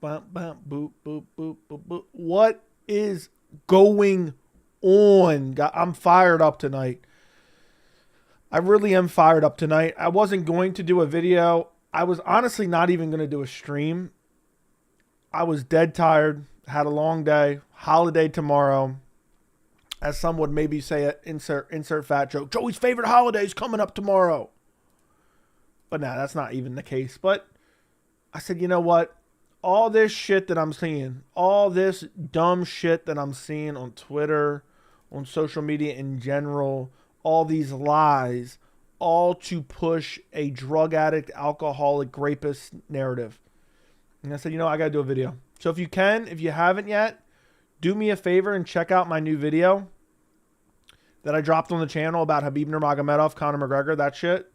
Bum, bum, boop, boop, boop, boop, boop. What is going on? I'm fired up tonight. I really am fired up tonight. I wasn't going to do a video. I was honestly not even going to do a stream. I was dead tired. Had a long day. Holiday tomorrow. As some would maybe say, insert fat joke. Joey's favorite holiday is coming up tomorrow. But nah, that's not even the case. But I said, you know what? All this shit that I'm seeing, all this dumb shit that I'm seeing on Twitter, on social media in general, all these lies, all to push a drug addict, alcoholic, rapist narrative. And I said, you know, I got to do a video. So if you haven't yet, do me a favor and check out my new video that I dropped on the channel about Khabib Nurmagomedov, Conor McGregor, that shit.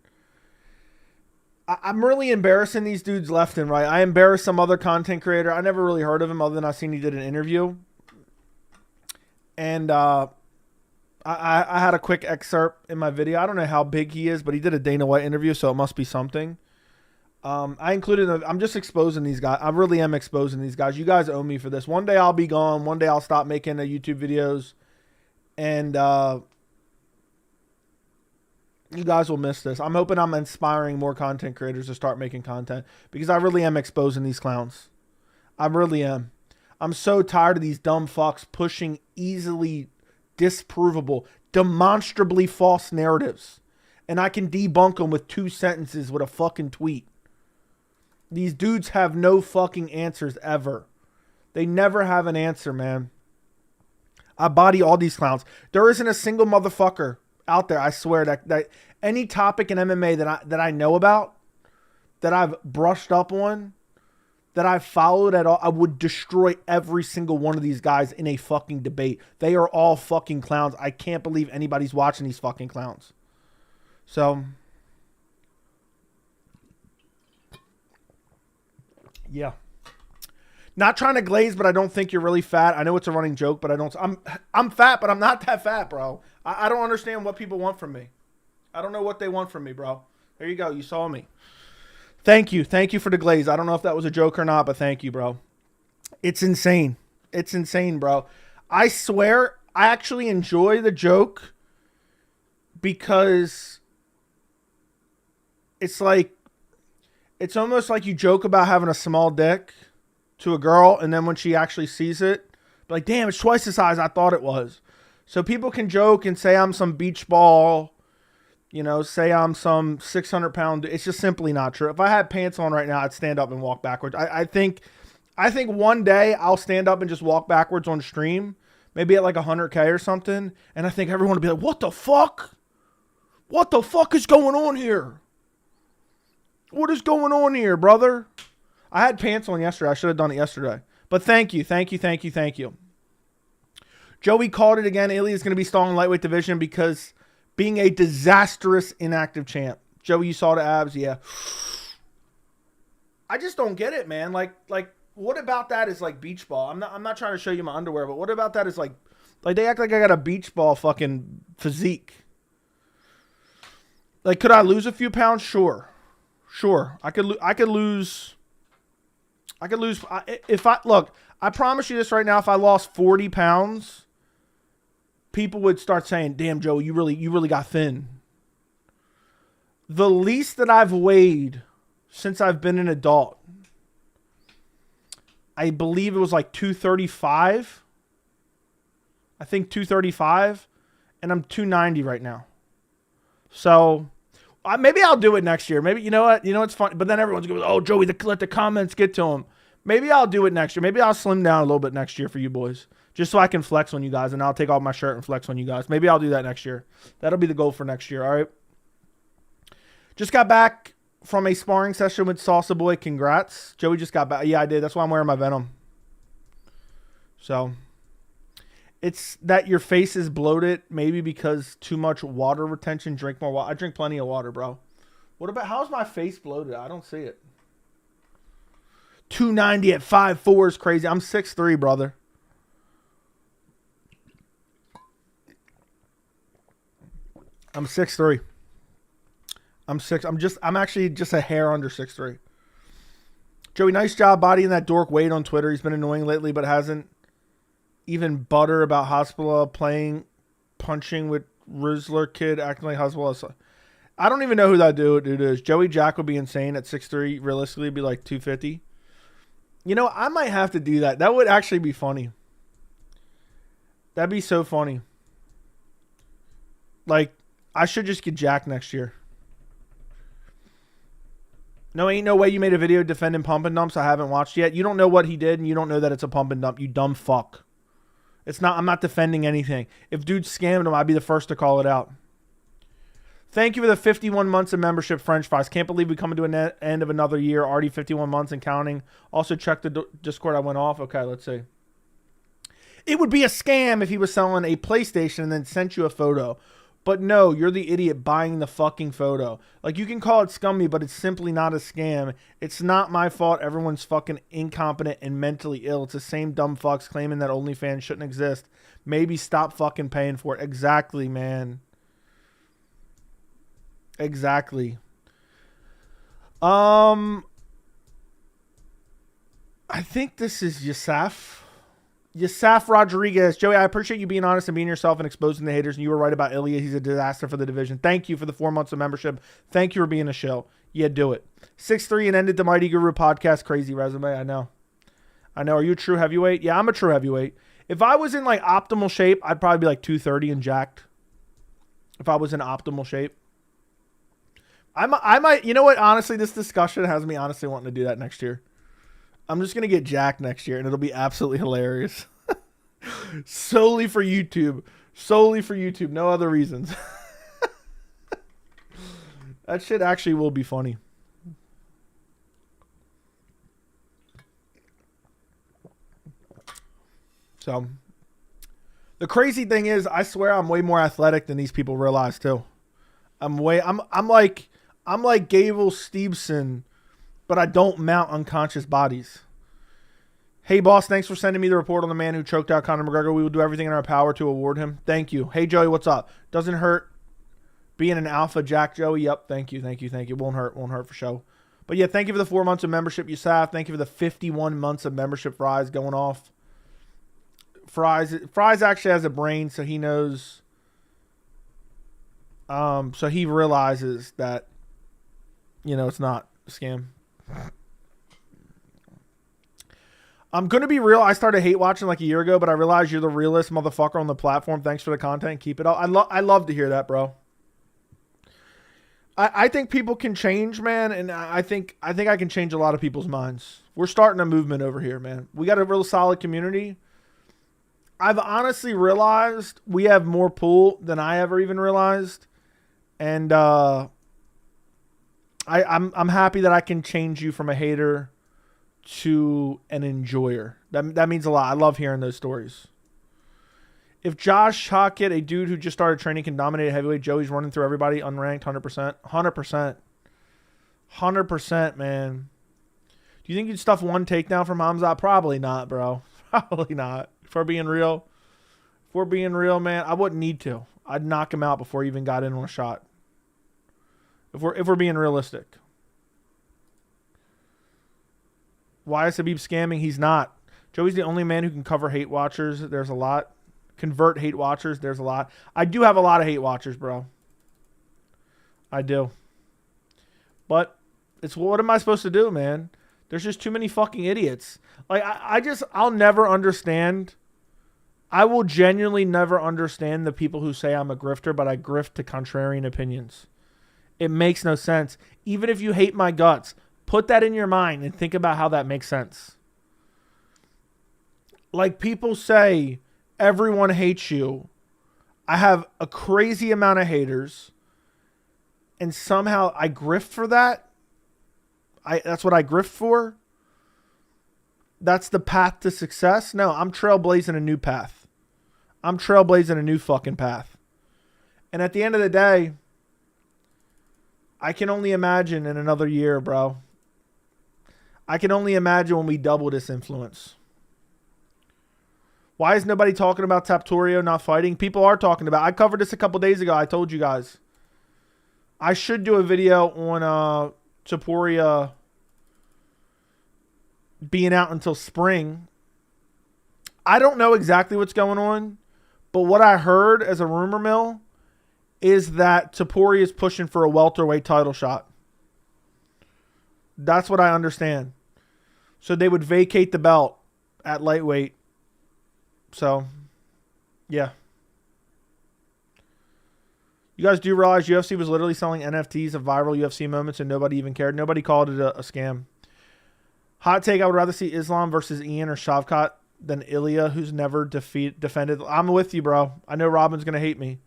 I'm really embarrassing these dudes left and right. I embarrassed some other content creator. I never really heard of him other than I seen he did an interview. And I had a quick excerpt in my video. I don't know how big he is, but he did a Dana White interview, so it must be something. I included, I'm just exposing these guys. I really am exposing these guys. You guys owe me for this. One day I'll be gone. One day I'll stop making the YouTube videos. And you guys will miss this. I'm hoping I'm inspiring more content creators to start making content because I really am exposing these clowns. I really am. I'm so tired of these dumb fucks pushing easily disprovable, demonstrably false narratives. And I can debunk them with 2 sentences with a fucking tweet. These dudes have no fucking answers ever. They never have an answer, man. I body all these clowns. There isn't a single motherfucker out there, I swear, that any topic in MMA that I know about, that I've brushed up on, that I've followed at all, I would destroy every single one of these guys in a fucking debate. They are all fucking clowns. I can't believe anybody's watching these fucking clowns. So, yeah. Not trying to glaze, but I don't think you're really fat. I know it's a running joke, but I'm fat, but I'm not that fat, bro. I don't understand what people want from me. I don't know what they want from me, bro. There you go. You saw me. Thank you. Thank you for the glaze. I don't know if that was a joke or not, but thank you, bro. It's insane. It's insane, bro. I swear I actually enjoy the joke because it's like, it's almost like you joke about having a small dick to a girl, and then when she actually sees it, like, damn, it's twice the size I thought it was. So people can joke and say I'm some beach ball, you know, say I'm some 600-pound. It's just simply not true. If I had pants on right now, I'd stand up and walk backwards. I think one day I'll stand up and just walk backwards on stream, maybe at like 100K or something, and I think everyone will be like, what the fuck? What the fuck is going on here? What is going on here, brother? I had pants on yesterday. I should have done it yesterday. But thank you, thank you, thank you, thank you. Joey called it again. Ilia is going to be stalling lightweight division because being a disastrous inactive champ. Joey, you saw the abs? Yeah. I just don't get it, man. Like, what about that is like beach ball? I'm not trying to show you my underwear, but what about that is like they act like I got a beach ball fucking physique. Like, could I lose a few pounds? Sure. I could lose. If I look, I promise you this right now. If I lost 40 pounds, people would start saying, "Damn, Joe, you really got thin." The least that I've weighed since I've been an adult, I believe it was like 235. I think 235, and I'm 290 right now. So maybe I'll do it next year. Maybe, you know what? You know it's fun. But then everyone's going, "Oh, Joey, let the comments get to him." Maybe I'll do it next year. Maybe I'll slim down a little bit next year for you boys, just so I can flex on you guys, and I'll take off my shirt and flex on you guys. Maybe I'll do that next year. That'll be the goal for next year. All right. Just got back from a sparring session with Salsa Boy. Congrats. Joey just got back. Yeah, I did. That's why I'm wearing my Venom. So it's that your face is bloated, maybe because too much water retention. Drink more water. I drink plenty of water, bro. What about, how's my face bloated? I don't see it. 290 at 5'4" is crazy. I'm 6'3", brother. I'm 6'3". I'm actually just a hair under 6'3". Joey, nice job bodying that dork Wade on Twitter. He's been annoying lately, but hasn't even butter about Hospital playing, punching with Rizzler kid, acting like Hospital. I don't even know who that dude is. Joey Jack would be insane at 6'3". Realistically, it'd be like 250. You know, I might have to do that. That would actually be funny. That'd be so funny. Like, I should just get Jack next year. No, ain't no way you made a video defending pump and dumps I haven't watched yet. You don't know what he did, and you don't know that it's a pump and dump, you dumb fuck. It's not. I'm not defending anything. If dude scammed him, I'd be the first to call it out. Thank you for the 51 months of membership, French fries. Can't believe we come to an end of another year. Already 51 months and counting. Also, check the Discord. I went off. Okay, let's see. It would be a scam if he was selling a PlayStation and then sent you a photo. But no, you're the idiot buying the fucking photo. Like, you can call it scummy, but it's simply not a scam. It's not my fault everyone's fucking incompetent and mentally ill. It's the same dumb fucks claiming that OnlyFans shouldn't exist. Maybe stop fucking paying for it. Exactly, man. Exactly. I think this is Yasaf Rodriguez. Joey, I appreciate you being honest and being yourself and exposing the haters. And you were right about Ilia. He's a disaster for the division. Thank you for the 4 months of membership. Thank you for being a shill. Yeah, do it. 6'3" and ended the Mighty Guru podcast. Crazy resume. I know. Are you a true heavyweight? Yeah, I'm a true heavyweight. If I was in like optimal shape, I'd probably be like 230 and jacked. If I was in optimal shape. I might, you know what? Honestly, this discussion has me honestly wanting to do that next year. I'm just going to get jacked next year, and it'll be absolutely hilarious. Solely for YouTube. No other reasons. That shit actually will be funny. So, the crazy thing is, I swear I'm way more athletic than these people realize, too. I'm like Gable Stevenson, but I don't mount unconscious bodies. Hey, boss, thanks for sending me the report on the man who choked out Conor McGregor. We will do everything in our power to award him. Thank you. Hey, Joey, what's up? Doesn't hurt being an alpha, Jack, Joey. Yep, thank you. Won't hurt for show. But yeah, thank you for the 4 months of membership, Yusaf. Thank you for the 51 months of membership, Fries, going off. Fries actually has a brain, so he knows. So he realizes that, you know, it's not a scam. I'm going to be real. I started hate watching like a year ago, but I realized you're the realest motherfucker on the platform. Thanks for the content. Keep it up. I love to hear that, bro. I think people can change, man, and I think I can change a lot of people's minds. We're starting a movement over here, man. We got a real solid community. I've honestly realized we have more pull than I ever even realized. And I'm happy that I can change you from a hater to an enjoyer. That means a lot. I love hearing those stories. If Josh Hockett, a dude who just started training, can dominate a heavyweight, Joey's running through everybody unranked 100%. 100%, man. Do you think you'd stuff one takedown from Hamzat? Probably not, bro. Probably not. If we're being real, man, I wouldn't need to. I'd knock him out before he even got in on a shot. If we're being realistic. Why is Khabib scamming? He's not. Joey's the only man who can cover hate watchers. There's a lot. Convert hate watchers. There's a lot. I do have a lot of hate watchers, bro. I do. But it's what am I supposed to do, man? There's just too many fucking idiots. Like, I'll never understand. I will genuinely never understand the people who say I'm a grifter, but I grift to contrarian opinions. It makes no sense. Even if you hate my guts, put that in your mind and think about how that makes sense. Like, people say everyone hates you. I have a crazy amount of haters, and somehow I grift for that. That's what I grift for. That's the path to success. No, I'm trailblazing a new path. I'm trailblazing a new fucking path. And at the end of the day, I can only imagine in another year, bro. I can only imagine when we double this influence. Why is nobody talking about Topuria not fighting? People are talking about it. I covered this a couple days ago. I told you guys. I should do a video on Topuria being out until spring. I don't know exactly what's going on, but what I heard as a rumor mill is that Topuria is pushing for a welterweight title shot. That's what I understand. So they would vacate the belt at lightweight. So, yeah. You guys do realize UFC was literally selling NFTs of viral UFC moments and nobody even cared. Nobody called it a scam. Hot take, I would rather see Islam versus Ian or Shavkat than Ilia, who's never defended. I'm with you, bro. I know Robin's going to hate me.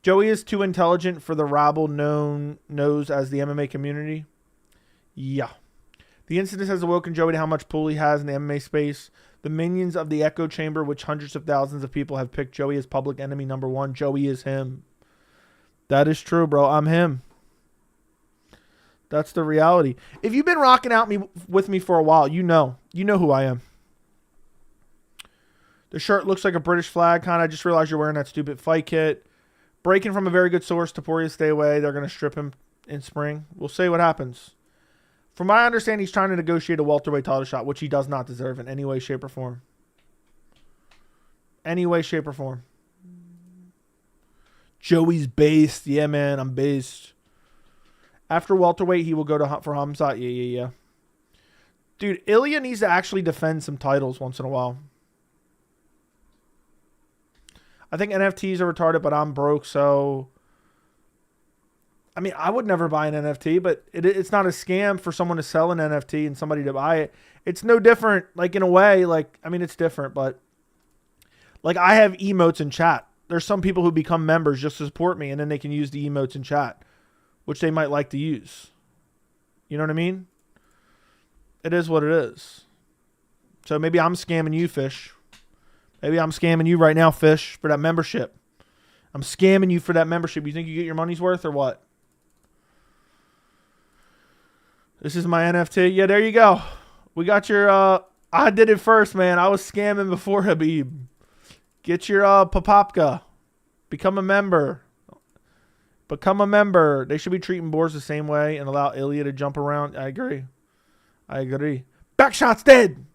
Joey is too intelligent for the rabble knows as the MMA community. Yeah. The incident has awoken Joey to how much pull he has in the MMA space. The minions of the echo chamber, which hundreds of thousands of people have picked Joey as public enemy number one. Joey is him. That is true, bro. I'm him. That's the reality. If you've been rocking out with me for a while, you know who I am. The shirt looks like a British flag, kind of. I just realized you're wearing that stupid fight kit. Breaking from a very good source. Topuria, stay away. They're going to strip him in spring. We'll see what happens. From my understanding, he's trying to negotiate a welterweight title shot, which he does not deserve in any way, shape, or form. Any way, shape, or form. Joey's based. Yeah, man, I'm based. After welterweight, he will go for Hamzat. Yeah. Dude, Ilia needs to actually defend some titles once in a while. I think NFTs are retarded, but I'm broke, so... I mean, I would never buy an NFT, but it's not a scam for someone to sell an NFT and somebody to buy it. It's no different, like, in a way. Like, I mean, it's different, but... Like, I have emotes in chat. There's some people who become members just to support me, and then they can use the emotes in chat, which they might like to use. You know what I mean? It is what it is. So maybe I'm scamming you, Fish. Maybe I'm scamming you right now, Fish, for that membership. I'm scamming you for that membership. You think you get your money's worth or what? This is my NFT. Yeah, there you go. We got your... I did it first, man. I was scamming before Khabib. Get your Papapka. Become a member. Become a member. They should be treating boars the same way and allow Ilia to jump around. I agree. Backshot's dead.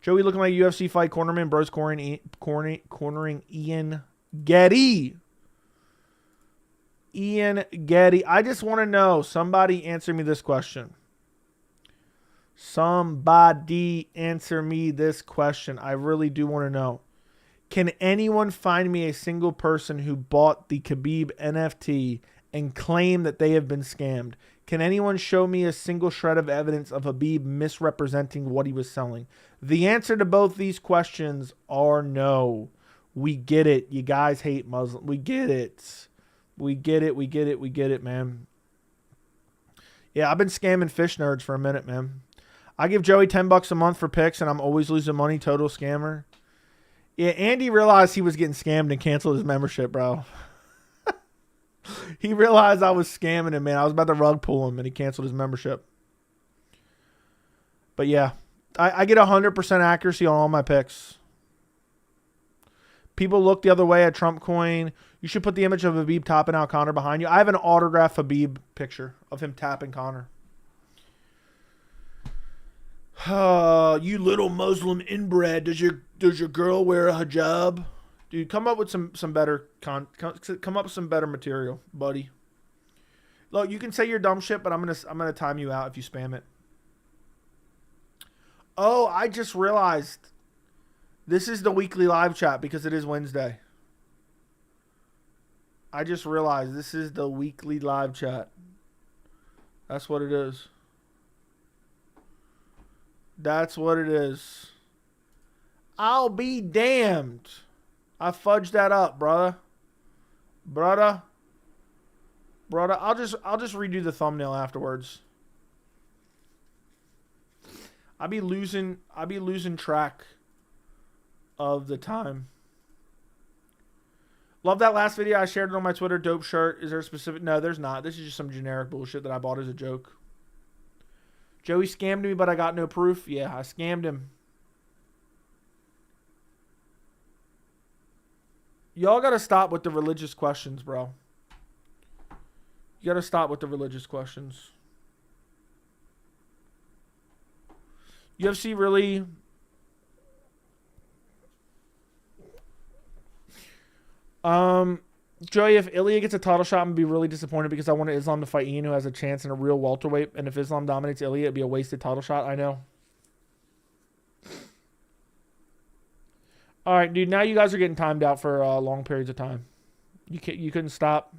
Joey looking like a UFC fight cornerman. Bros cornering Ian Getty. Ian Getty. I just want to know. Somebody answer me this question. Somebody answer me this question. I really do want to know. Can anyone find me a single person who bought the Khabib NFT and claim that they have been scammed? Can anyone show me a single shred of evidence of Khabib misrepresenting what he was selling? The answer to both these questions are no. We get it. You guys hate Muslims. We get it. We get it, man. Yeah, I've been scamming fish nerds for a minute, man. I give Joey $10 a month for picks, and I'm always losing money. Total scammer. Yeah, Andy realized he was getting scammed and canceled his membership, bro. He realized I was scamming him, man. I was about to rug pull him, and he canceled his membership. But yeah, I get 100% accuracy on all my picks. People look the other way at Trump coin. You should put the image of Khabib tapping out Conor behind you. I have an autographed Khabib picture of him tapping Conor. You little Muslim inbred. Does your girl wear a hijab? Dude, come up with some better come up with some better material, buddy. Look, you can say your dumb shit, but I'm gonna time you out if you spam it. Oh, I just realized this is the weekly live chat because it is Wednesday. I just realized this is the weekly live chat. That's what it is. That's what it is. I'll be damned. I fudged that up, brother. Brother. I'll just redo the thumbnail afterwards. I'll be losing track of the time. Love that last video. I shared it on my Twitter. Dope shirt. Is there a specific? No, there's not. This is just some generic bullshit that I bought as a joke. Joey scammed me, but I got no proof. Yeah, I scammed him. Y'all got to stop with the religious questions, bro. You got to stop with the religious questions. UFC really... Joey, if Ilia gets a title shot, I'm going to be really disappointed because I wanted Islam to fight Ian, who has a chance in a real welterweight. And if Islam dominates Ilia, it'd be a wasted title shot. I know. All right, dude. Now you guys are getting timed out for long periods of time. You couldn't stop.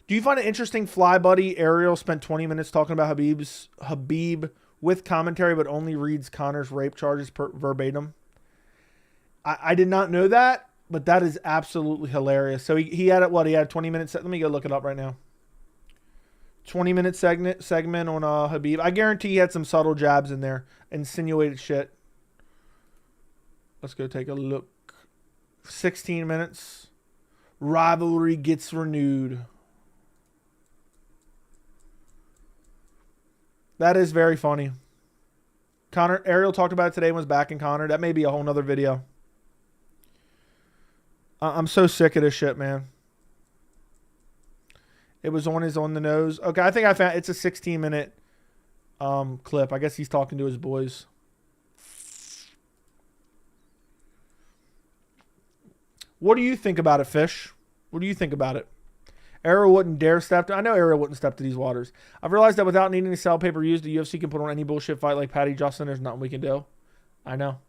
Do you find it interesting? Fly Buddy Ariel spent 20 minutes talking about Khabib with commentary, but only reads Conor's rape charges verbatim. I did not know that. But that is absolutely hilarious. So he had it. What, he had 20 minutes. Let me go look it up right now. 20-minute segment on Khabib. I guarantee he had some subtle jabs in there, insinuated shit. Let's go take a look. 16 minutes. Rivalry gets renewed. That is very funny. Conor Ariel talked about it today and was backing Conor. That may be a whole nother video. I'm so sick of this shit, man. It was on the nose. Okay, I think I found it's a 16-minute clip. I guess he's talking to his boys. What do you think about it, Fish? What do you think about it? Ariel wouldn't dare step to... I know Ariel wouldn't step to these waters. I've realized that without needing to sell pay-per-views, the UFC can put on any bullshit fight like Patty Justin. There's nothing we can do. I know.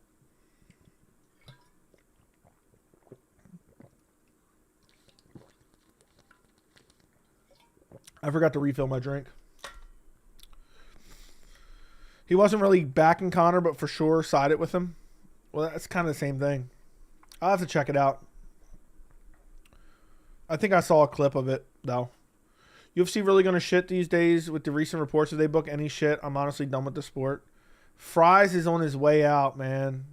I forgot to refill my drink. He wasn't really backing Conor, but for sure sided with him. Well, that's kind of the same thing. I'll have to check it out. I think I saw a clip of it, though. UFC really going to shit these days with the recent reports. If they book any shit, I'm honestly done with the sport. Fries is on his way out, man.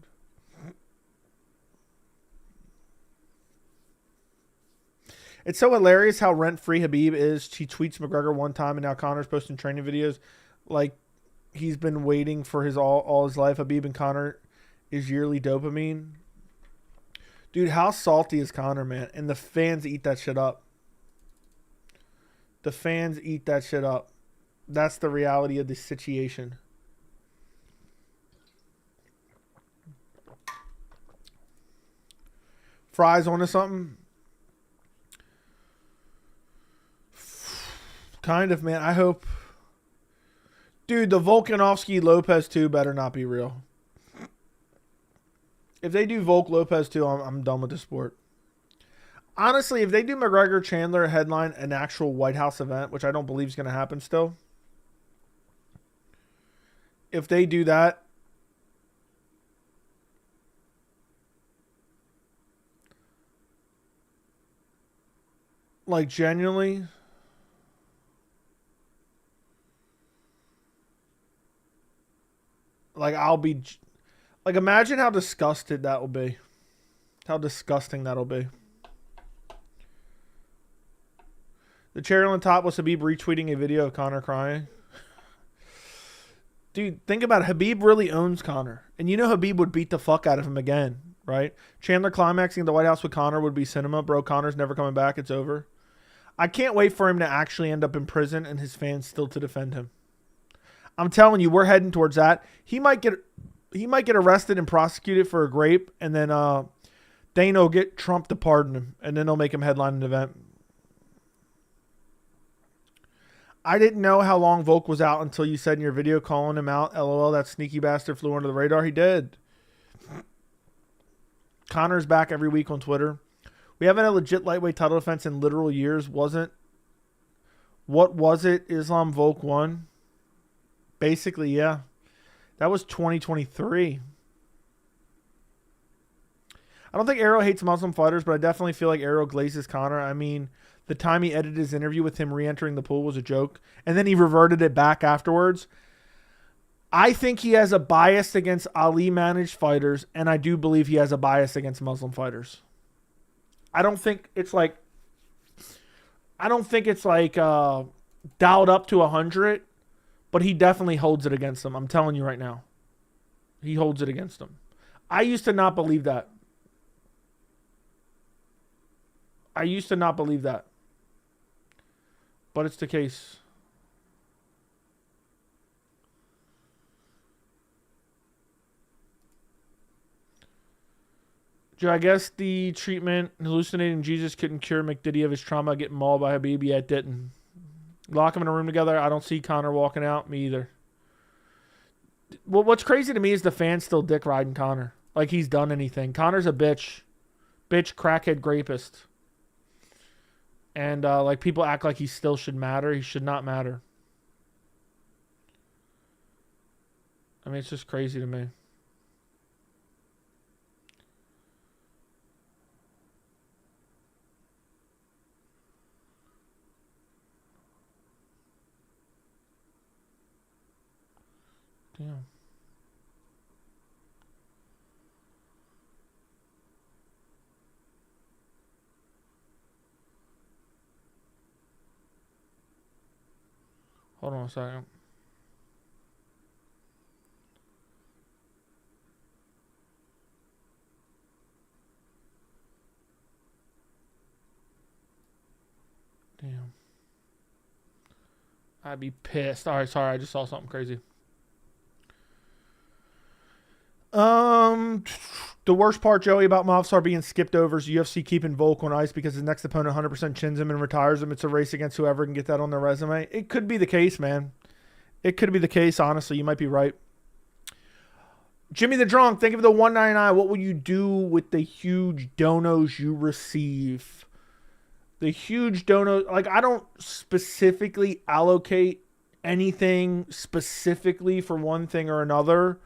It's so hilarious how rent-free Khabib is. He tweets McGregor one time, and now Conor's posting training videos like he's been waiting for his all his life. Khabib and Conor is yearly dopamine. Dude, how salty is Conor, man? And the fans eat that shit up. The fans eat that shit up. That's the reality of the situation. Fries onto something? Kind of, man. I hope. Dude, the Volkanovski Lopez 2 better not be real. If they do Volk Lopez 2, I'm done with the sport. Honestly, if they do McGregor Chandler headline an actual White House event, which I don't believe is going to happen still. If they do that, like genuinely, like I'll be, like imagine how disgusted that will be. How disgusting that'll be. The cherry on the top was Khabib retweeting a video of Conor crying. Dude, think about it. Khabib really owns Conor. And you know Khabib would beat the fuck out of him again, right? Chandler climaxing at the White House with Conor would be cinema. Bro, Conor's never coming back. It's over. I can't wait for him to actually end up in prison and his fans still to defend him. I'm telling you, we're heading towards that. He might get arrested and prosecuted for a grape, and then Dana will get Trump to pardon him, and then they'll make him headline an event. I didn't know how long Volk was out until you said in your video calling him out. LOL, that sneaky bastard flew under the radar. He did. Conor's back every week on Twitter. We haven't had a legit lightweight title defense in literal years. What was it? Islam Volk won? Basically, yeah. That was 2023. I don't think Ariel hates Muslim fighters, but I definitely feel like Ariel glazes Conor. I mean, the time he edited his interview with him re-entering the pool was a joke, and then he reverted it back afterwards. I think he has a bias against Ali-managed fighters, and I do believe he has a bias against Muslim fighters. I don't think it's like dialed up to 100, but he definitely holds it against them. I'm telling you right now. He holds it against them. I used to not believe that. But it's the case. Joe, I guess the treatment hallucinating Jesus couldn't cure McDiddy of his trauma getting mauled by Khabib. Yeah, it didn't. Lock him in a room together. I don't see Conor walking out. Me either. Well, what's crazy to me is the fans still dick riding Conor. Like he's done anything. Conor's a bitch. Bitch, crackhead, rapist. And like people act like he still should matter. He should not matter. I mean, it's just crazy to me. Damn. Hold on a second. Damn. I'd be pissed. All right, sorry. I just saw something crazy. The worst part, Joey, about Movsar being skipped over is UFC keeping Volk on ice because his next opponent 100% chins him and retires him. It's a race against whoever can get that on their resume. It could be the case, man. It could be the case, honestly. You might be right. Jimmy the Drunk, think of the 199. What will you do with the huge donos you receive? The huge dono, like I don't specifically allocate anything specifically for one thing or another,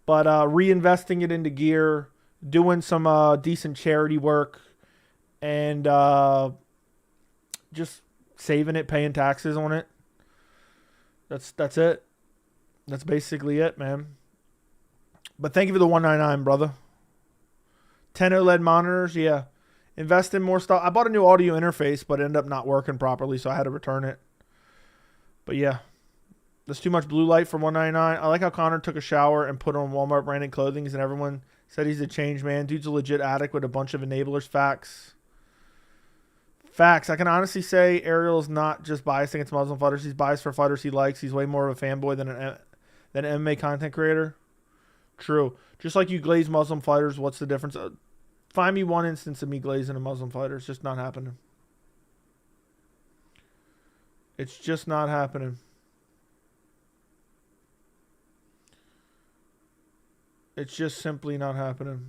but reinvesting it into gear, doing some decent charity work, and just saving it, paying taxes on it. That's it. That's basically it, man. But thank you for the 199, brother. 10 OLED monitors, yeah. Invest in more stuff. I bought a new audio interface, but it ended up not working properly, so I had to return it. But yeah, there's too much blue light for $199. I like how Conor took a shower and put on Walmart branded clothing, and everyone said he's a changed man. Dude's a legit addict with a bunch of enablers. Facts. Facts. I can honestly say Ariel is not just biased against Muslim fighters. He's biased for fighters he likes. He's way more of a fanboy than an MMA content creator. True. Just like you glaze Muslim fighters, what's the difference? Find me one instance of me glazing a Muslim fighter. It's just not happening. It's just not happening. It's just simply not happening.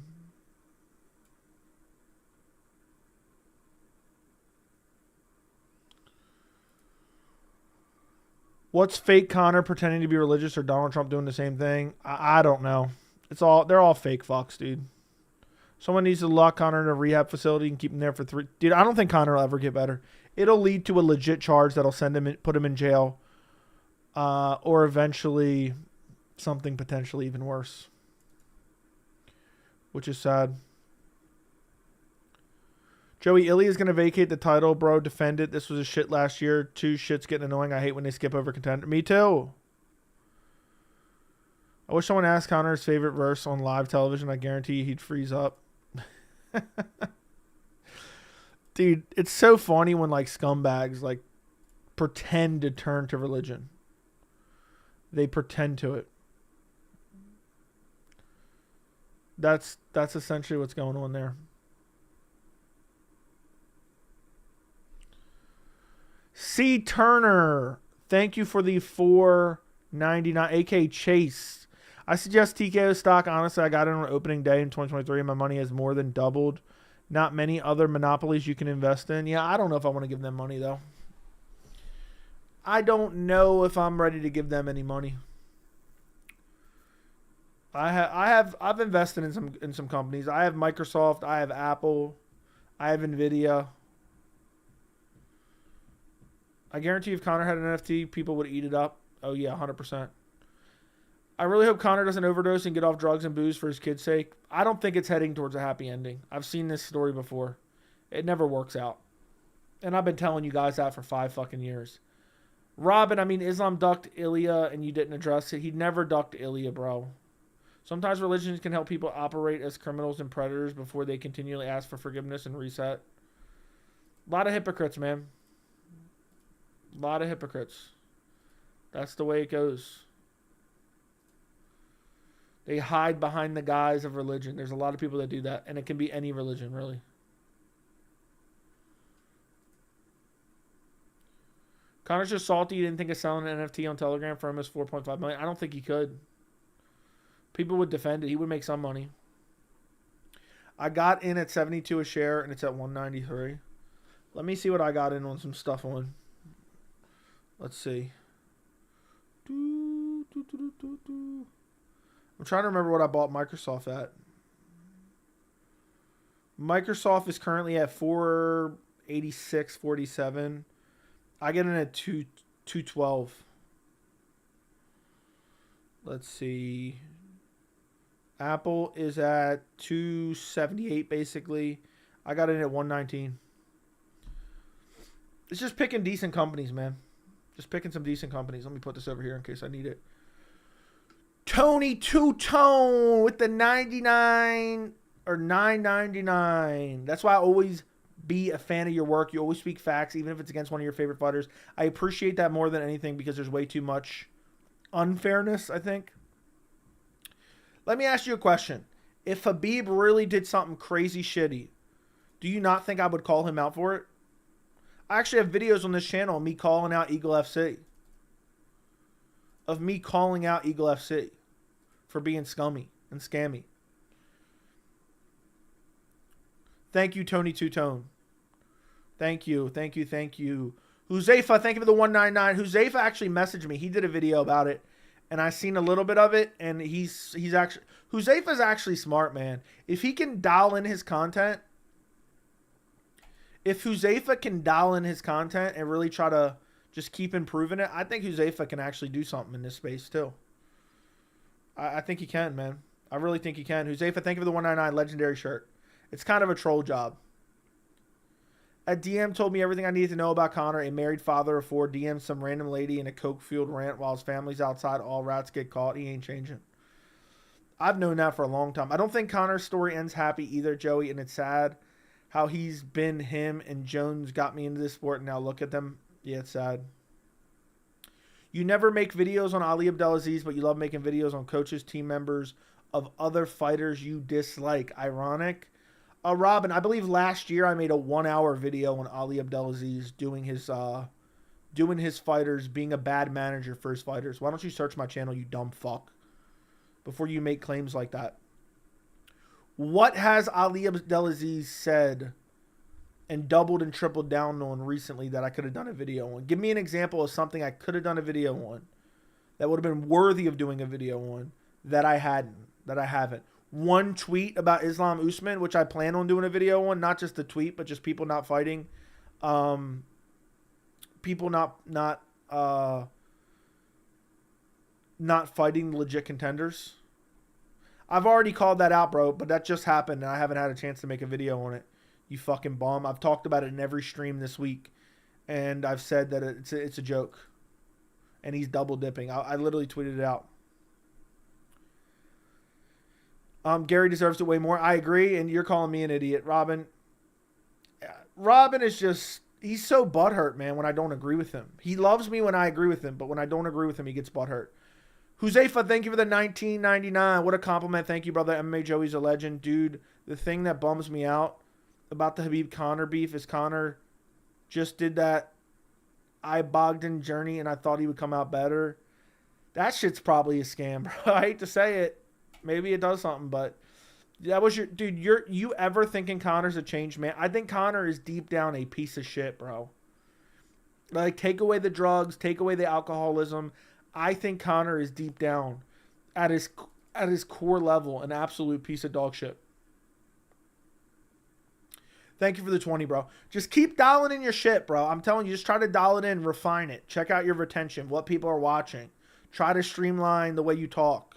What's fake Conor pretending to be religious or Donald Trump doing the same thing? I don't know. They're all fake fucks, dude. Someone needs to lock Conor in a rehab facility and keep him there for 3. Dude, I don't think Conor will ever get better. It'll lead to a legit charge that'll put him in jail, or eventually something potentially even worse, which is sad. Joey, Ilia is going to vacate the title, bro. Defend it. This was a shit last year. 2 shit's getting annoying. I hate when they skip over contender. Me too. I wish someone asked Conor his favorite verse on live television. I guarantee he'd freeze up. Dude, it's so funny when like scumbags like pretend to turn to religion. They pretend to it. That's essentially what's going on there. C. Turner, thank you for the $4.99. AK Chase, I suggest TKO stock. Honestly, I got it on opening day in 2023, and my money has more than doubled. Not many other monopolies you can invest in. Yeah, I don't know if I want to give them money though. I don't know if I'm ready to give them any money. I've invested in some companies. I have Microsoft. I have Apple. I have Nvidia. I guarantee if Conor had an NFT, people would eat it up. Oh, yeah, 100%. I really hope Conor doesn't overdose and get off drugs and booze for his kid's sake. I don't think it's heading towards a happy ending. I've seen this story before. It never works out. And I've been telling you guys that for 5 fucking years. Robin, I mean, Islam ducked Ilia and you didn't address it. He never ducked Ilia, bro. Sometimes religions can help people operate as criminals and predators before they continually ask for forgiveness and reset. A lot of hypocrites, man. A lot of hypocrites. That's the way it goes. They hide behind the guise of religion. There's a lot of people that do that, and it can be any religion, really. Conor's just salty. He didn't think of selling an NFT on Telegram for almost $4.5 million. I don't think he could. People would defend it. He would make some money. I got in at 72 a share, and it's at 193. Let me see what I got in on some stuff on. Let's see. I'm trying to remember what I bought Microsoft at. Microsoft is currently at 486.47. I get in at 212. Let's see. Apple is at 278 basically. I got in at 119. It's just picking decent companies, man. Just picking some decent companies. Let me put this over here in case I need it. Tony Two-Tone with the 99 or 9.99. That's why I always be a fan of your work. You always speak facts, even if it's against one of your favorite fighters. I appreciate that more than anything because there's way too much unfairness, I think. Let me ask you a question. If Khabib really did something crazy shitty, do you not think I would call him out for it? I actually have videos on this channel of me calling out Eagle FC. Of me calling out Eagle FC for being scummy and scammy. Thank you, Tony Two-Tone. Thank you, thank you, thank you. Huzaifa, thank you for the 199. Huzaifa actually messaged me. He did a video about it, and I seen a little bit of it, and he's actually... Huzaifa's actually smart, man. If he can dial in his content... If Huzaifa can dial in his content and really try to just keep improving it, I think Huzaifa can actually do something in this space too. I think he can, man. I really think he can. Huzaifa, thank you for the 199 legendary shirt. It's kind of a troll job. A DM told me everything I needed to know about Conor, a married father of 4, DM'd some random lady in a coke-fueled rant while his family's outside. All rats get caught. He ain't changing. I've known that for a long time. I don't think Conor's story ends happy either, Joey, and it's sad how he's been him and Jones got me into this sport, and now look at them. Yeah, it's sad. You never make videos on Ali Abdelaziz, but you love making videos on coaches, team members of other fighters you dislike. Ironic. Robin, I believe last year I made a 1-hour video on Ali Abdelaziz doing his fighters, being a bad manager for his fighters. Why don't you search my channel, you dumb fuck, before you make claims like that? What has Ali Abdelaziz said and doubled and tripled down on recently that I could have done a video on? Give me an example of something I could have done a video on that would have been worthy of doing a video on that I haven't. One tweet about Islam Usman, which I plan on doing a video on, not just the tweet, but just people not fighting. People not fighting legit contenders. I've already called that out, bro, but that just happened, and I haven't had a chance to make a video on it. You fucking bum. I've talked about it in every stream this week, and I've said that it's a joke, and he's double dipping. I literally tweeted it out. Gary deserves to weigh more. I agree, and you're calling me an idiot, Robin. Robin is just, he's so butthurt, man, when I don't agree with him. He loves me when I agree with him, but when I don't agree with him, he gets butthurt. Huzaifa, thank you for the 19.99. What a compliment. Thank you, brother. MMA Joey's a legend. Dude, the thing that bums me out about the Khabib-Conor beef is Conor just did that Bogdan journey, and I thought he would come out better. That shit's probably a scam, bro. I hate to say it. Maybe it does something, but that was your... Dude, you ever thinking Conor's a changed man? I think Conor is deep down a piece of shit, bro. Like, take away the drugs, take away the alcoholism. I think Conor is deep down at his core level an absolute piece of dog shit. Thank you for the 20, bro. Just keep dialing in your shit, bro. I'm telling you, just try to dial it in, refine it. Check out your retention, what people are watching. Try to streamline the way you talk.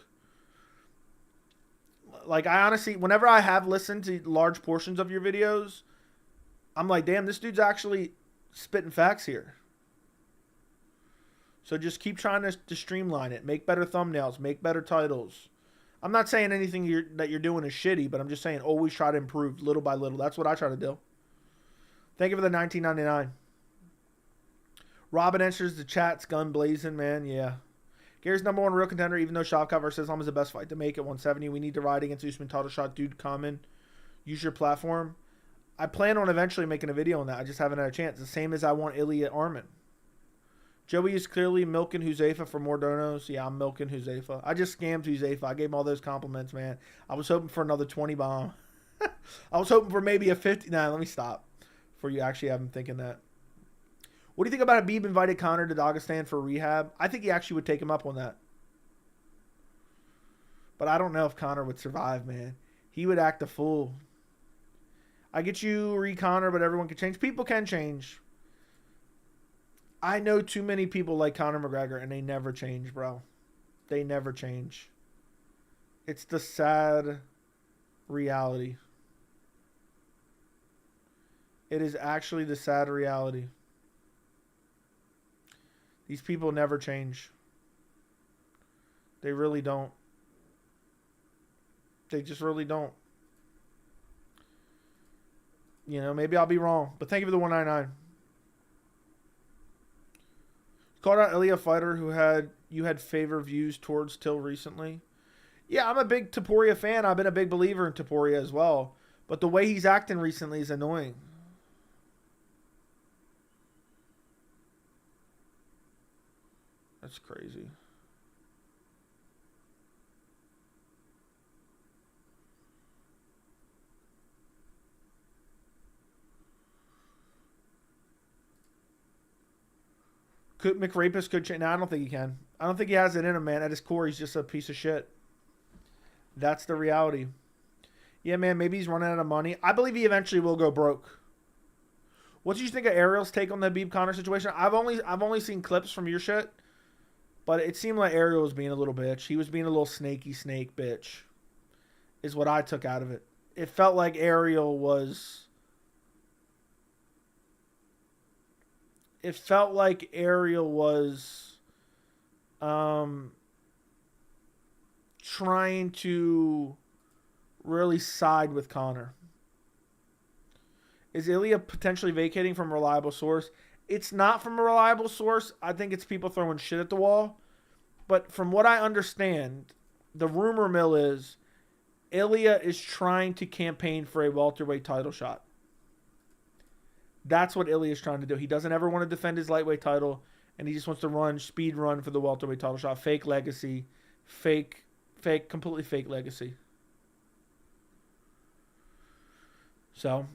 Like, I honestly, whenever I have listened to large portions of your videos, I'm like, damn, this dude's actually spitting facts here. So just keep trying to streamline it. Make better thumbnails. Make better titles. I'm not saying anything that you're doing is shitty, but I'm just saying always try to improve little by little. That's what I try to do. Thank you for the 19.99. Robin enters the chat's gun blazing, man. Yeah. Gary's #1 real contender, even though Shavkat versus Islam is the best fight to make at 170. We need to ride against Usman title shot. Dude, common. Use your platform. I plan on eventually making a video on that. I just haven't had a chance. The same as I want Ilia Arman. Joey is clearly milking Huzaifa for more donos. Yeah, I'm milking Huzaifa. I just scammed Huzaifa. I gave him all those compliments, man. I was hoping for another 20 bomb. I was hoping for maybe a 50. Nah, let me stop. Before you actually have him thinking that. What do you think about Khabib invited Conor to Dagestan for rehab? I think he actually would take him up on that. But I don't know if Conor would survive, man. He would act a fool. I get you, Conor, but everyone can change. People can change. I know too many people like Conor McGregor, and they never change, bro. They never change. It's the sad reality. It is actually the sad reality. These people never change. They really don't. They just really don't. You know, maybe I'll be wrong, but thank you for the 199. Called out Ilia fighter who you had favor views towards till recently. Yeah, I'm a big Topuria fan. I've been a big believer in Topuria as well. But the way he's acting recently is annoying. That's crazy. Could McRapist could change? No, I don't think he can. I don't think he has it in him, man. At his core, he's just a piece of shit. That's the reality. Yeah, man, maybe he's running out of money. I believe he eventually will go broke. What did you think of Ariel's take on the Khabib Conor situation? I've only seen clips from your shit, but it seemed like Ariel was being a little bitch. He was being a little snaky snake bitch, is what I took out of it. It felt like Ariel was... It felt like Ariel was trying to really side with Conor. Is Ilia potentially vacating from a reliable source? It's not from a reliable source. I think it's people throwing shit at the wall. But from what I understand, the rumor mill is Ilia is trying to campaign for a welterweight title shot. That's what Ilia is trying to do. He doesn't ever want to defend his lightweight title, and he just wants to speed run for the welterweight title shot. Fake legacy. Completely fake legacy. So,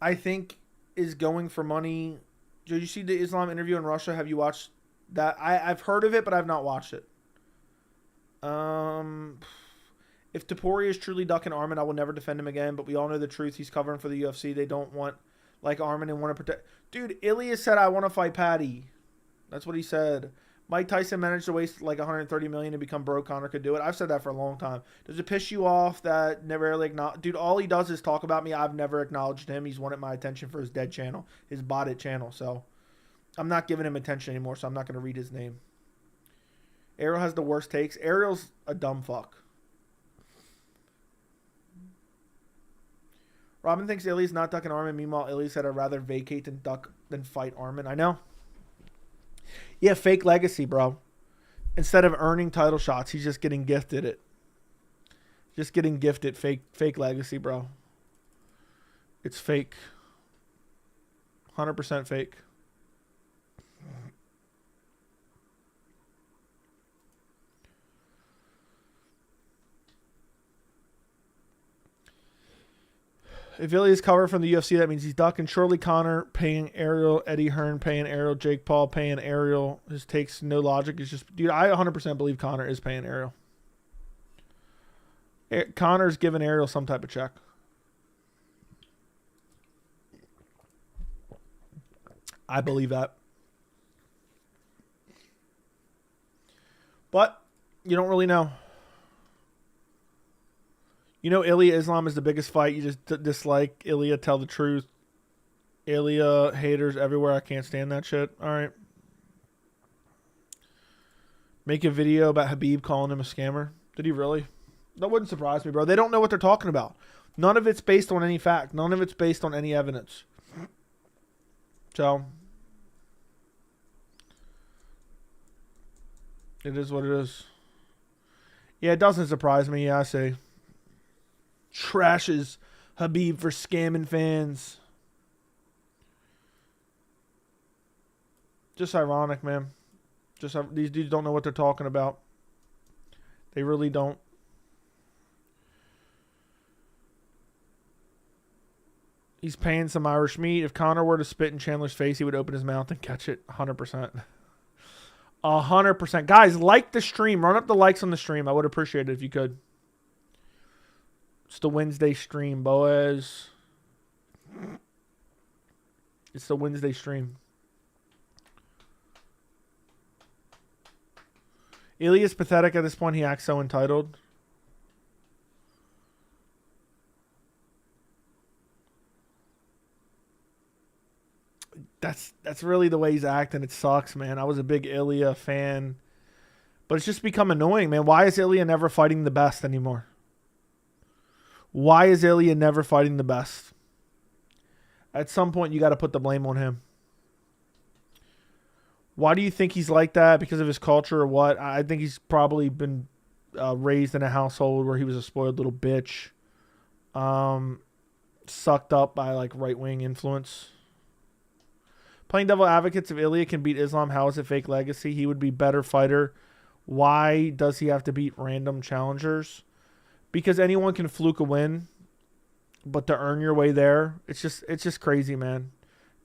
I think is going for money. Did you see the Islam interview in Russia? Have you watched that? I've heard of it, but I've not watched it. If Topuria is truly ducking Arman, I will never defend him again, but we all know the truth. He's covering for the UFC. They don't want... like Arman and want to protect. Dude, Ilia said, I want to fight Patty. That's what he said. Mike Tyson managed to waste like $130 million to become broke. Conor could do it. I've said that for a long time. Does it piss you off that never really acknowledge? Dude, all he does is talk about me. I've never acknowledged him. He's wanted my attention for his dead channel, his botted channel. So I'm not giving him attention anymore, so I'm not going to read his name. Ariel has the worst takes. Ariel's a dumb fuck. Robin thinks Ilia's not ducking Arman. Meanwhile, Ilia said, I'd rather vacate than duck than fight Arman. I know. Yeah, fake legacy, bro. Instead of earning title shots, he's just getting gifted it. Just getting gifted fake legacy, bro. It's fake. 100% fake. If Ilia's covered from the UFC, that means he's ducking. Surely Conor paying Ariel, Eddie Hearn paying Ariel, Jake Paul paying Ariel. His takes no logic. It's just, dude, I 100% believe Conor is paying Ariel. Conor's giving Ariel some type of check. I believe that. But you don't really know. You know, Ilia Islam is the biggest fight. You just dislike Ilia. Tell the truth. Ilia haters everywhere. I can't stand that shit. All right. Make a video about Khabib calling him a scammer. Did he really? That wouldn't surprise me, bro. They don't know what they're talking about. None of it's based on any fact. None of it's based on any evidence. So, It is what it is. Yeah, it doesn't surprise me. Yeah, I say. Trashes Khabib for scamming fans. Just ironic, man. Just these dudes don't know what they're talking about. They really don't. He's paying some Irish meat. If Conor were to spit in Chandler's face, he would open his mouth and catch it. 100%. 100%. Guys, like the stream. Run up the likes on the stream. I would appreciate it if you could. It's the Wednesday stream, boys. It's the Wednesday stream. Ilia's pathetic at this point. He acts so entitled. That's really the way he's acting. It sucks, man. I was a big Ilia fan. But it's just become annoying, man. Why is Ilia never fighting the best anymore? Why is Ilia never fighting the best? At some point, you got to put the blame on him. Why do you think he's like that? Because of his culture or what? I think he's probably been raised in a household where he was a spoiled little bitch. Sucked up by like right-wing influence. Playing devil advocates, if Ilia can beat Islam, how is it fake legacy? He would be better fighter. Why does he have to beat random challengers? Because anyone can fluke a win, but to earn your way there, it's just crazy, man.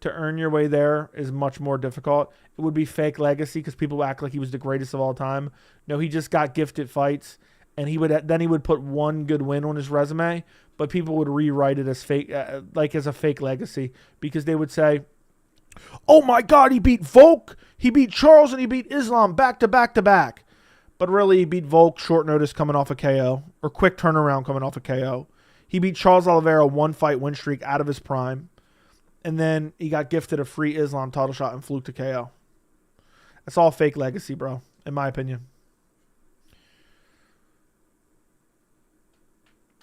To earn your way there is much more difficult. It would be fake legacy because people act like he was the greatest of all time. No, he just got gifted fights, and he would put one good win on his resume, but people would rewrite it as fake, like as a fake legacy, because they would say, "Oh my God, he beat Volk, he beat Charles, and he beat Islam back to back to back." But really, he beat Volk short notice coming off a KO, or quick turnaround coming off a KO. He beat Charles Oliveira one fight win streak out of his prime. And then he got gifted a free Islam title shot and fluked to KO. That's all fake legacy, bro, in my opinion.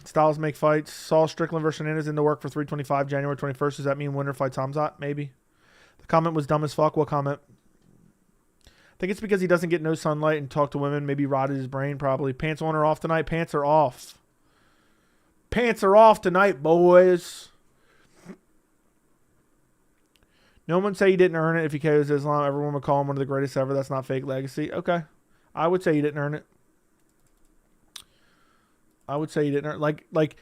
Styles make fights. Saul Strickland versus Hernandez in the work for 325 January 21st. Does that mean winner fights Hamzat? Maybe. The comment was dumb as fuck. What comment? I think it's because he doesn't get no sunlight and talk to women. Maybe rotted his brain, probably. Pants on or off tonight? Pants are off. Pants are off tonight, boys. No one say he didn't earn it if he KOs Islam. Everyone would call him one of the greatest ever. That's not fake legacy. Okay. I would say he didn't earn it. I would say he didn't earn it. Like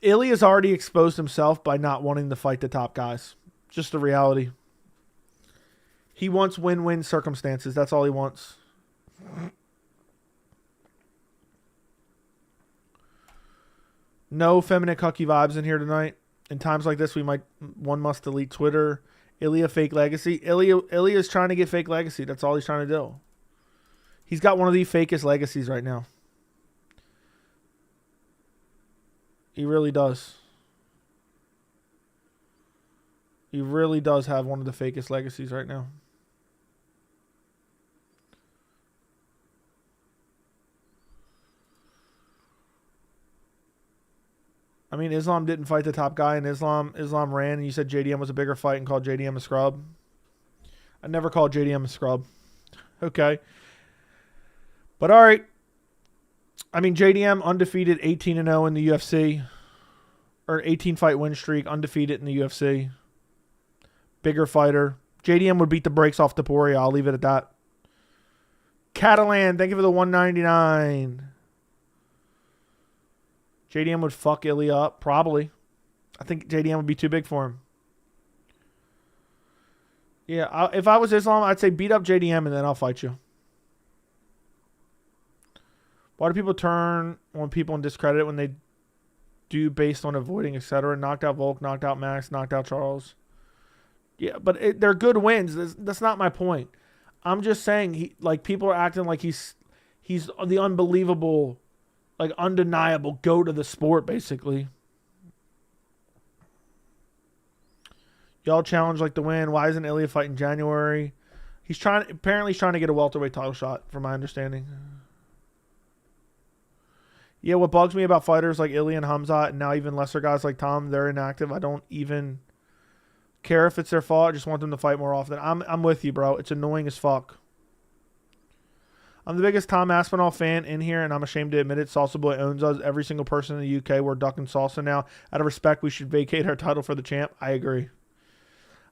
Ilia's already exposed himself by not wanting to fight the top guys. Just the reality. He wants win-win circumstances. That's all he wants. No feminine cucky vibes in here tonight. In times like this, one must delete Twitter. Ilia fake legacy. Ilia is trying to get fake legacy. That's all he's trying to do. He's got one of the fakest legacies right now. He really does. He really does have one of the fakest legacies right now. I mean, Islam didn't fight the top guy, and Islam ran, and you said JDM was a bigger fight and called JDM a scrub. I never called JDM a scrub. Okay. But all right. I mean, JDM undefeated 18-0 in the UFC. Or 18-fight win streak, undefeated in the UFC. Bigger fighter. JDM would beat the brakes off Topuria. I'll leave it at that. Catalan, thank you for the 199. JDM would fuck Ilia up, probably. I think JDM would be too big for him. Yeah, if I was Islam, I'd say beat up JDM and then I'll fight you. Why do people turn on people and discredit it when they do based on avoiding, etc.? Knocked out Volk, knocked out Max, knocked out Charles. Yeah, but they're good wins. That's not my point. I'm just saying, people are acting like he's the unbelievable, like undeniable goat of the sport, basically. Y'all challenge like the win. Why isn't Ilia fighting January? Apparently he's trying to get a welterweight title shot, from my understanding. Yeah, what bugs me about fighters like Ilia and Hamzat, and now even lesser guys like Tom, they're inactive. I don't even care if it's their fault. I just want them to fight more often. I'm with you, bro. It's annoying as fuck. I'm the biggest Tom Aspinall fan in here, and I'm ashamed to admit it. Salsa Boy owns us. Every single person in the UK, we're ducking salsa now. Out of respect, we should vacate our title for the champ. I agree.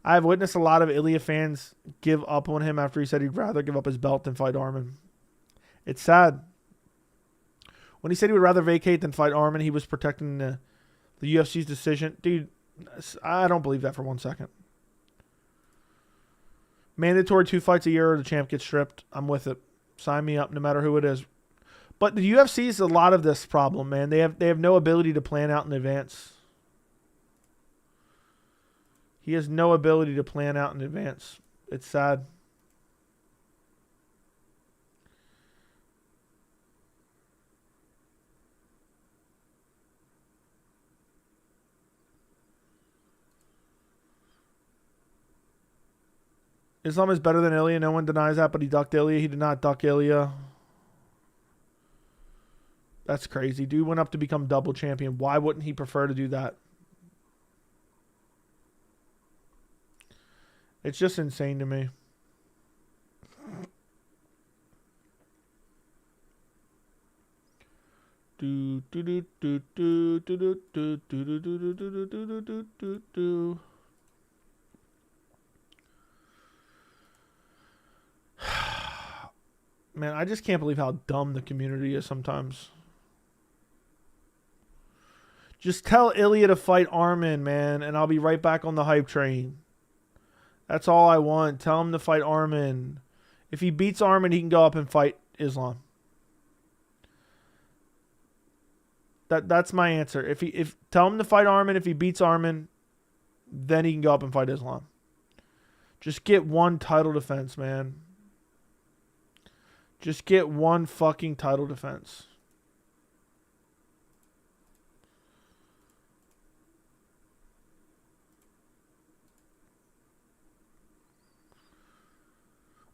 I have witnessed a lot of Ilia fans give up on him after he said he'd rather give up his belt than fight Arman. It's sad. When he said he would rather vacate than fight Arman, he was protecting the UFC's decision. Dude, I don't believe that for 1 second. Mandatory 2 fights a year or the champ gets stripped. I'm with it. Sign me up no matter who it is. But the UFC is a lot of this problem, man. They have no ability to plan out in advance. He has no ability to plan out in advance. It's sad. Islam is better than Ilia. No one denies that, but he ducked Ilia. He did not duck Ilia. That's crazy. Dude went up to become double champion. Why wouldn't he prefer to do that? It's just insane to me. Do do do do do do do do do do do do do do do do. Man, I just can't believe how dumb the community is sometimes. Just tell Ilia to fight Arman, man, and I'll be right back on the hype train. That's all I want. Tell him to fight Arman. If he beats Arman, he can go up and fight Islam. That's my answer. If tell him to fight Arman. If he beats Arman, then he can go up and fight Islam. Just get one title defense, man. Just get one fucking title defense.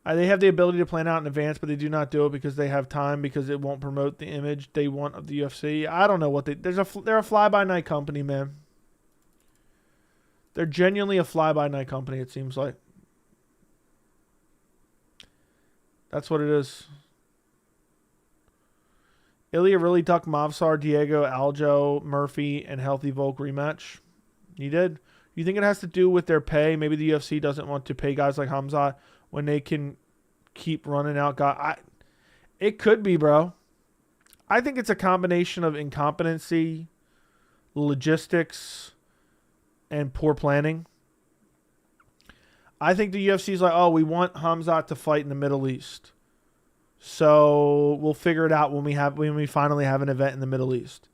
They have the ability to plan out in advance, but they do not do it because they have time, because it won't promote the image they want of the UFC. I don't know what they're a fly-by-night company, man. They're genuinely a fly-by-night company, it seems like. That's what it is. Ilia really ducked Mavsar, Diego, Aljo, Murphy, and Healthy Volk rematch. He did. You think it has to do with their pay? Maybe the UFC doesn't want to pay guys like Hamzat when they can keep running out guys. It could be, bro. I think it's a combination of incompetency, logistics, and poor planning. I think the UFC is like, oh, we want Hamzat to fight in the Middle East, so we'll figure it out when we finally have an event in the Middle East.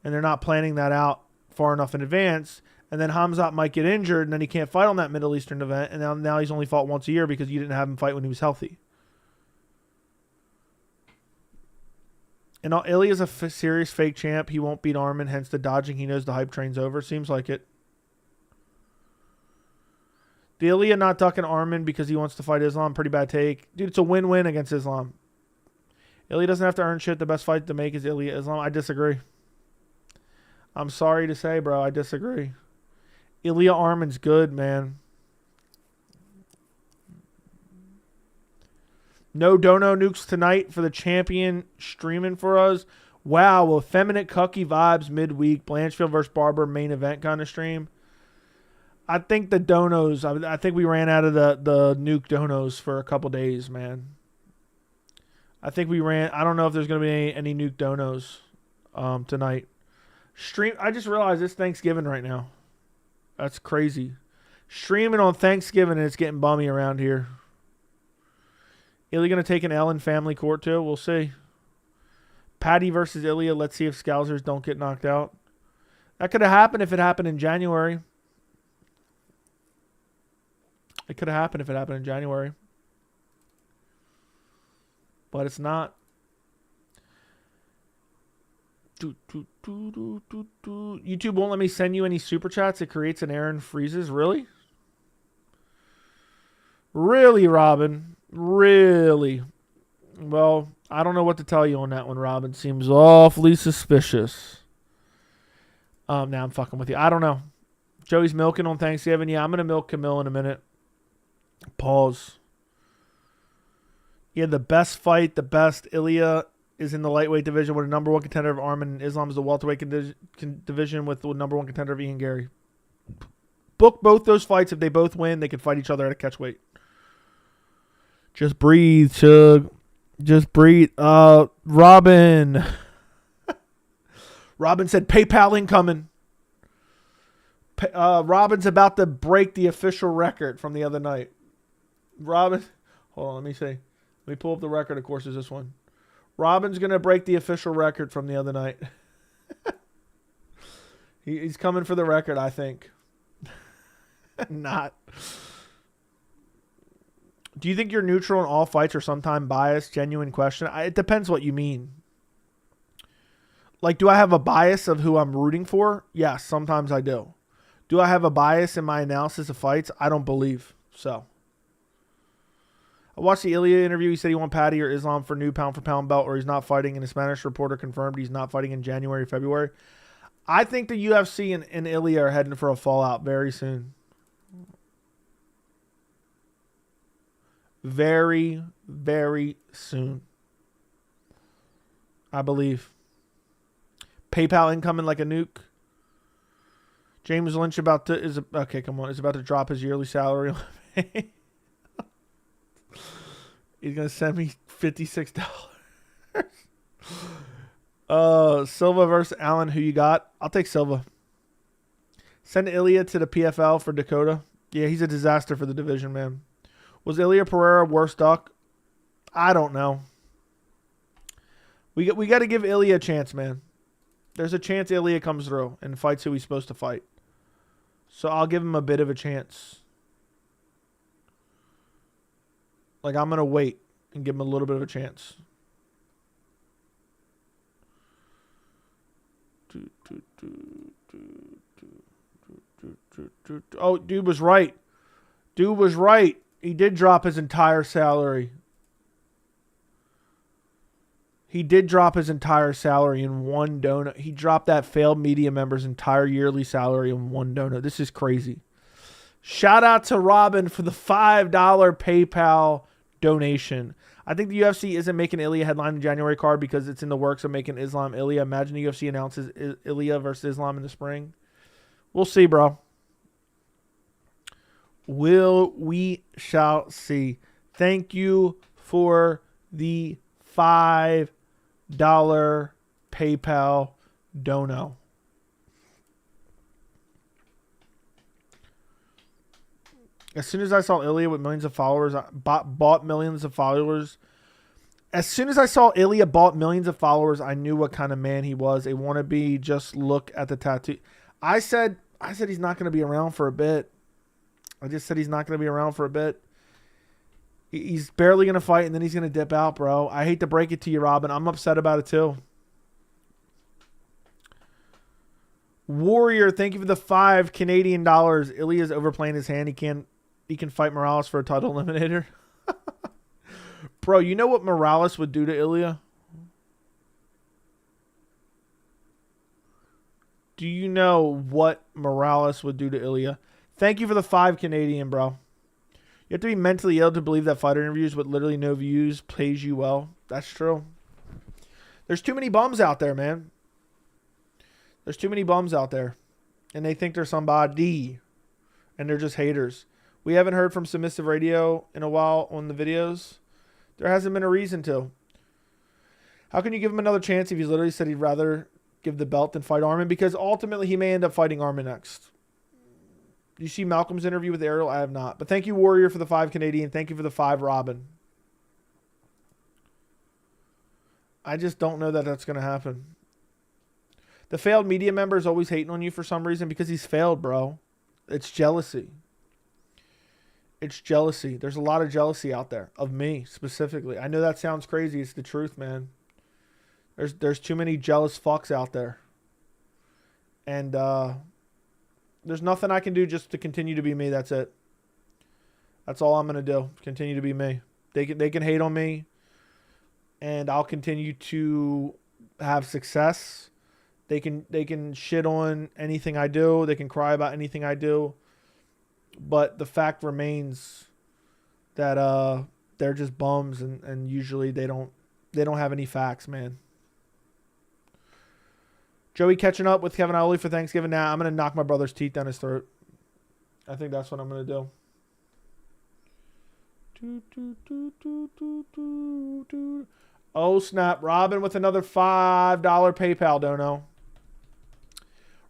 And they're not planning that out far enough in advance. And then Hamzat might get injured, and then he can't fight on that Middle Eastern event. And now he's only fought once a year because you didn't have him fight when he was healthy. And Ilia's a serious fake champ. He won't beat Arman, hence the dodging. He knows the hype train's over. Seems like it. The Ilia not ducking Arman because he wants to fight Islam. Pretty bad take. Dude, it's a win-win against Islam. Ilia doesn't have to earn shit. The best fight to make is Ilia Islam. I disagree. I'm sorry to say, bro. I disagree. Ilia Arman's good, man. No dono nukes tonight for the champion streaming for us. Wow, effeminate cucky vibes midweek. Blanchfield versus Barber main event kind of stream. I think the donos, I think we ran out of the nuke donos for a couple days, man. I think we ran, I don't know if there's going to be any nuke donos tonight. I just realized it's Thanksgiving right now. That's crazy. Streaming on Thanksgiving and it's getting bummy around here. Ilia going to take an L in family court too? We'll see. Patty versus Ilia. Let's see if Scousers don't get knocked out. That could have happened if it happened in January. It could have happened if it happened in January. But it's not. YouTube won't let me send you any super chats. It creates an error and freezes. Really? Really, Robin? Really? Well, I don't know what to tell you on that one, Robin. Seems awfully suspicious. Now I'm fucking with you. I don't know. Joey's milking on Thanksgiving. Yeah, I'm going to milk Camille in a minute. Pause. He had the best fight, the best. Ilia is in the lightweight division with a number one contender of Arman, and Islam is the welterweight division with the number one contender of Ian Gary. Book both those fights. If they both win, they can fight each other at a catchweight. Just breathe, Chug. Just breathe. Robin. Robin said PayPal incoming. Robin's about to break the official record from the other night. Robin, hold on, let me see. Let me pull up the record. Of course, is this one. Robin's going to break the official record from the other night. He's coming for the record, I think. Not. Do you think you're neutral in all fights or sometimes biased? Genuine question. It depends what you mean. Like, do I have a bias of who I'm rooting for? Yes, sometimes I do. Do I have a bias in my analysis of fights? I don't believe so. I watched the Ilia interview. He said he won Patty or Islam for new pound-for-pound belt, or he's not fighting, and a Spanish reporter confirmed he's not fighting in January, February. I think the UFC and Ilia are heading for a fallout very soon. Very, very soon. I believe. PayPal incoming like a nuke. James Lynch is about to drop his yearly salary. He's gonna send me $56. Silva versus Allen. Who you got? I'll take Silva. Send Ilia to the PFL for Dakota. Yeah, he's a disaster for the division, man. Was Ilia Pereira worse duck? I don't know. We got to give Ilia a chance, man. There's a chance Ilia comes through and fights who he's supposed to fight. So I'll give him a bit of a chance. Like, I'm going to wait and give him a little bit of a chance. Oh, dude was right. Dude was right. He did drop his entire salary. He did drop his entire salary in one donut. He dropped that failed media member's entire yearly salary in one donut. This is crazy. Shout out to Robin for the $5 PayPal donation. I think the UFC isn't making Ilia headline in January card because it's in the works of making Islam Ilia. Imagine the UFC announces Ilia versus Islam in the spring. We'll see, bro. We shall see. Thank you for the $5 PayPal dono. As soon as I saw Ilia with millions of followers, I bought millions of followers. As soon as I saw Ilia bought millions of followers, I knew what kind of man he was. A wannabe. Just look at the tattoo. I said he's not going to be around for a bit. I just said he's not going to be around for a bit. He's barely going to fight, and then he's going to dip out, bro. I hate to break it to you, Robin. I'm upset about it, too. Warrior, thank you for the $5 Canadian. Ilia's overplaying his hand. He can fight Morales for a title eliminator. Bro, you know what Morales would do to Ilia? Do you know what Morales would do to Ilia? Thank you for the $5 Canadian, bro. You have to be mentally ill to believe that fighter interviews with literally no views pays you well. That's true. There's too many bums out there, man. There's too many bums out there. And they think they're somebody. And they're just haters. We haven't heard from Submissive Radio in a while on the videos. There hasn't been a reason to. How can you give him another chance if he's literally said he'd rather give the belt than fight Arman? Because ultimately he may end up fighting Arman next. Do you see Malcolm's interview with Ariel? I have not. But thank you, Warrior, for the $5 Canadian. Thank you for the $5, Robin. I just don't know that that's going to happen. The failed media member is always hating on you for some reason because he's failed, bro. It's jealousy. It's jealousy. There's a lot of jealousy out there of me specifically. I know that sounds crazy. It's the truth, man. There's too many jealous fucks out there. And there's nothing I can do just to continue to be me. That's it. That's all I'm going to do. Continue to be me. They can hate on me. And I'll continue to have success. They can shit on anything I do. They can cry about anything I do. But the fact remains that they're just bums, and usually they don't have any facts, man. Joey catching up with Kevin Ollie for Thanksgiving. Now I'm gonna knock my brother's teeth down his throat. I think that's what I'm gonna do. Oh snap! Robin with another $5 PayPal dono.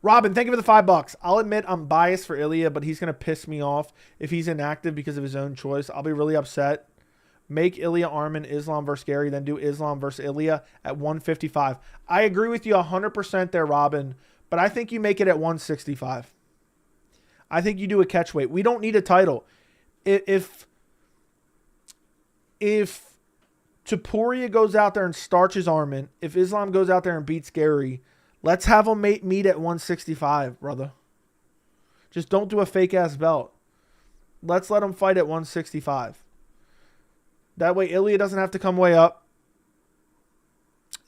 Robin, thank you for the $5. I'll admit I'm biased for Ilia, but he's gonna piss me off if he's inactive because of his own choice. I'll be really upset. Make Ilia Arman Islam versus Gary, then do Islam versus Ilia at 155. I agree with you 100% there, Robin, but I think you make it at 165. I think you do a catch weight. We don't need a title. If Topuria goes out there and starches Arman, if Islam goes out there and beats Gary, let's have them meet at 165, brother. Just don't do a fake-ass belt. Let's let them fight at 165. That way, Ilia doesn't have to come way up.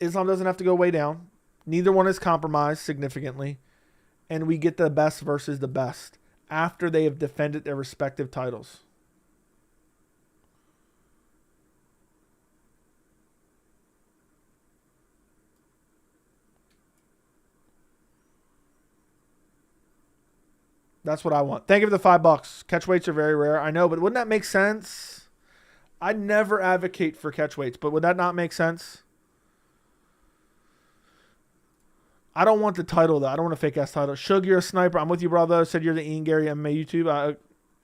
Islam doesn't have to go way down. Neither one is compromised significantly. And we get the best versus the best after they have defended their respective titles. That's what I want. Thank you for the $5. Catch weights are very rare. I know, but wouldn't that make sense? I never advocate for catch weights, but would that not make sense? I don't want the title, though. I don't want a fake-ass title. Shug, you're a sniper. I'm with you, brother. Said you're the Ian Gary MMA YouTube.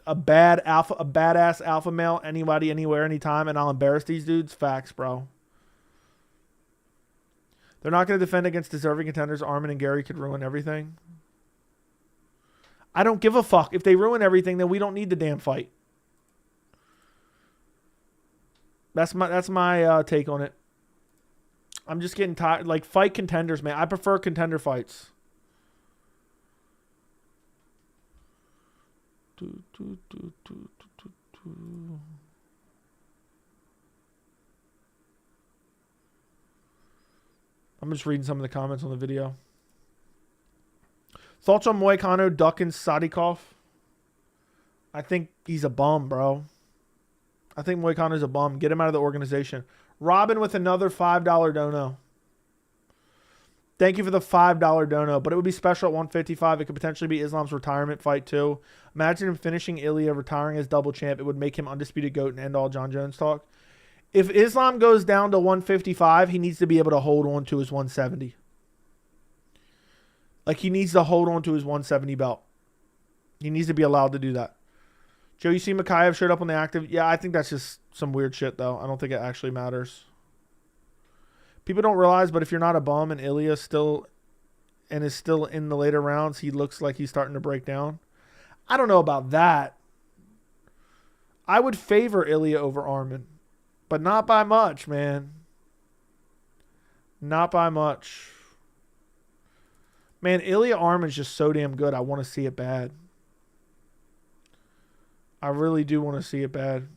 A badass alpha male, anybody, anywhere, anytime, and I'll embarrass these dudes. Facts, bro. They're not going to defend against deserving contenders. Arman and Gary could ruin everything. I don't give a fuck. If they ruin everything, then we don't need the damn fight. That's my take on it. I'm just getting tired. Like, fight contenders, man. I prefer contender fights. I'm just reading some of the comments on the video. Thoughts on Moicano ducking Sadikov? I think he's a bum, bro. I think Moicano's a bum. Get him out of the organization. Robin with another $5 dono. Thank you for the $5 dono. But it would be special at 155. It could potentially be Islam's retirement fight, too. Imagine him finishing Ilia, retiring as double champ. It would make him undisputed GOAT and end all John Jones talk. If Islam goes down to 155, he needs to be able to hold on to his 170. Like, he needs to hold on to his 170 belt. He needs to be allowed to do that. Joe, you see Mikhaev showed up on the active? Yeah, I think that's just some weird shit, though. I don't think it actually matters. People don't realize, but if you're not a bum and Ilia is still in the later rounds, he looks like he's starting to break down. I don't know about that. I would favor Ilia over Arman, but not by much, man. Not by much. Man, Ilia Arman's just so damn good. I want to see it bad. I really do want to see it bad.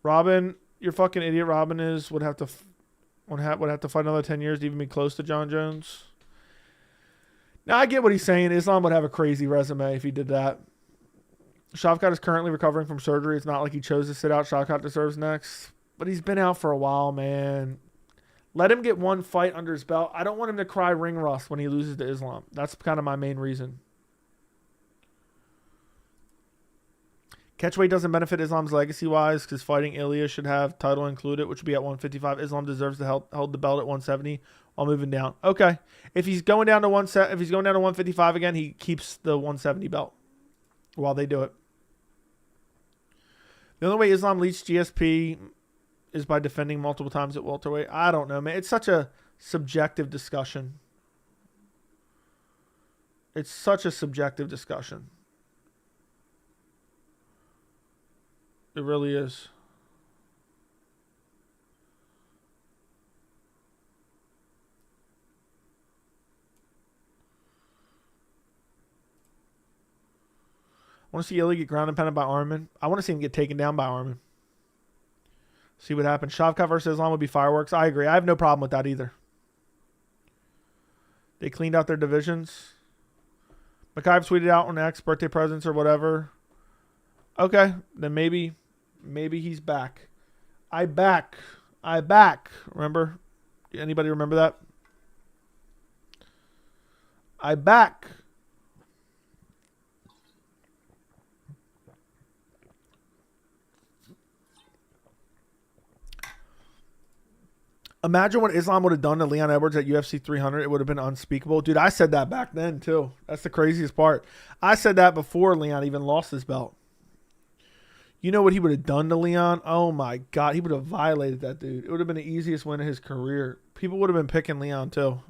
Robin, you're fucking idiot. Robin would have to fight another 10 years to even be close to John Jones. Now I get what he's saying. Islam would have a crazy resume if he did that. Shavkat is currently recovering from surgery. It's not like he chose to sit out. Shavkat deserves next, but he's been out for a while, man. Let him get one fight under his belt. I don't want him to cry ring rust when he loses to Islam. That's kind of my main reason. Catchweight doesn't benefit Islam's legacy-wise because fighting Ilia should have title included, which would be at 155. Islam deserves to hold the belt at 170 while moving down. Okay. If he's going down to 155 again, he keeps the 170 belt while they do it. The only way Islam leads GSP is by defending multiple times at welterweight. I don't know, man. It's such a subjective discussion. It's such a subjective discussion. It really is. I want to see Ilia get ground and pounded by Arman. I want to see him get taken down by Arman. See what happens. Shavkat versus Islam would be fireworks. I agree. I have no problem with that either. They cleaned out their divisions. Mikhaev tweeted out on X birthday presents or whatever. Okay, then maybe he's back. I back. Remember? Anybody remember that? I back. Imagine what Islam would have done to Leon Edwards at UFC 300. It would have been unspeakable. Dude, I said that back then, too. That's the craziest part. I said that before Leon even lost his belt. You know what he would have done to Leon? Oh, my God. He would have violated that dude. It would have been the easiest win of his career. People would have been picking Leon, too.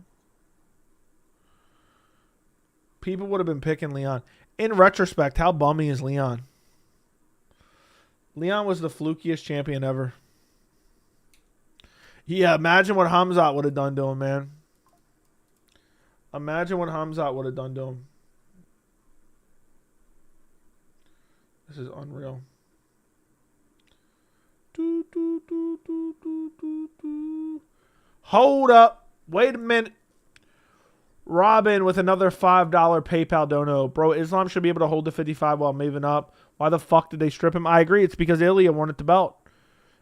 People would have been picking Leon. In retrospect, how bummy is Leon? Leon was the flukiest champion ever. Yeah, imagine what Hamzat would have done to him, man. Imagine what Hamzat would have done to him. This is unreal. Hold up. Wait a minute. Robin with another $5 PayPal dono. Bro, Islam should be able to hold the 55 while moving up. Why the fuck did they strip him? I agree. It's because Ilia wanted the belt.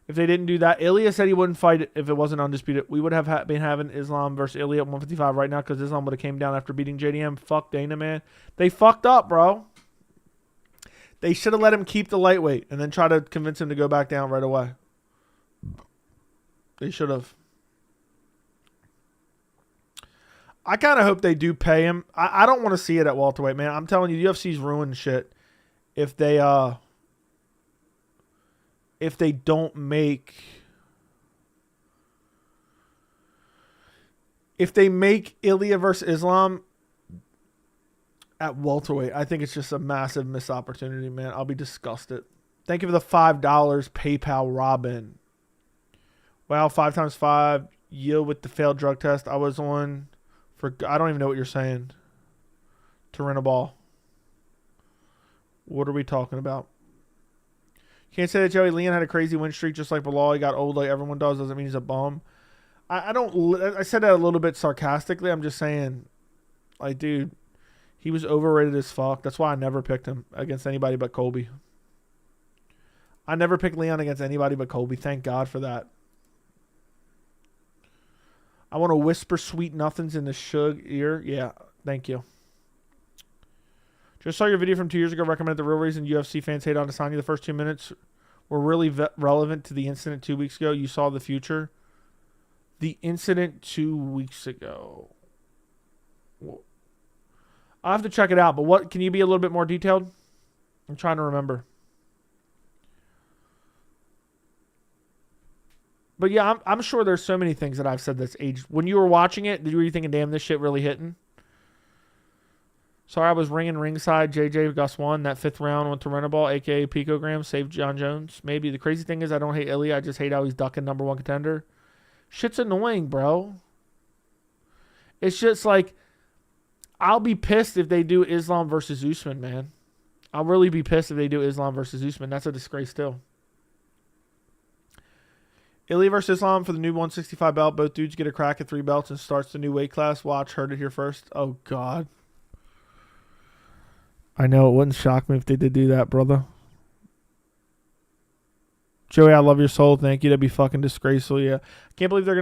If they didn't do that, Ilia said he wouldn't fight it if it wasn't undisputed. We would have been having Islam versus Ilia at 155 right now because Islam would have came down after beating JDM. Fuck Dana, man. They fucked up, bro. They should have let him keep the lightweight and then try to convince him to go back down right away. They should have. I kind of hope they do pay him. I don't want to see it at welterweight, man. I'm telling you, UFC's ruined shit if they don't make, if they make Ilia versus Islam at welterweight, I think it's just a massive missed opportunity, man. I'll be disgusted. Thank you for the $5 PayPal, Robin. Wow, 5 times 5 yield with the failed drug test. I was on for, I don't even know what you're saying. To rent a ball. What are we talking about? Can't say that Joey Leon had a crazy win streak just like Bilal. He got old like everyone does. Doesn't mean he's a bum. I said that a little bit sarcastically. I'm just saying, like, dude, he was overrated as fuck. That's why I never picked him against anybody but Colby. I never picked Leon against anybody but Colby. Thank God for that. I want to whisper sweet nothings in the Shug ear. Yeah, thank you. Just saw your video from 2 years ago. Recommended the real reason UFC fans hate on Adesanya. The first 2 minutes were really relevant to the incident 2 weeks ago. You saw the future. The incident 2 weeks ago. I'll have to check it out. But what? Can you be a little bit more detailed? I'm trying to remember. But yeah, I'm sure there's so many things that I've said that's aged. When you were watching it, were you thinking, damn, this shit really hitting? Sorry, I was ringing ringside. JJ Gus won. That 5th round went to Renaball, a.k.a. Picogram. Saved John Jones. Maybe. The crazy thing is I don't hate Ilia. I just hate how he's ducking #1 contender. Shit's annoying, bro. It's just like, I'll be pissed if they do Islam versus Usman, man. I'll really be pissed if they do Islam versus Usman. That's a disgrace still. Ilia versus Islam for the new 165 belt. Both dudes get a crack at 3 belts and starts the new weight class. Watch. Heard it here first. Oh, God. I know, it wouldn't shock me if they did do that, brother. Joey, I love your soul. Thank you. That'd be fucking disgraceful. Yeah. Can't believe I'm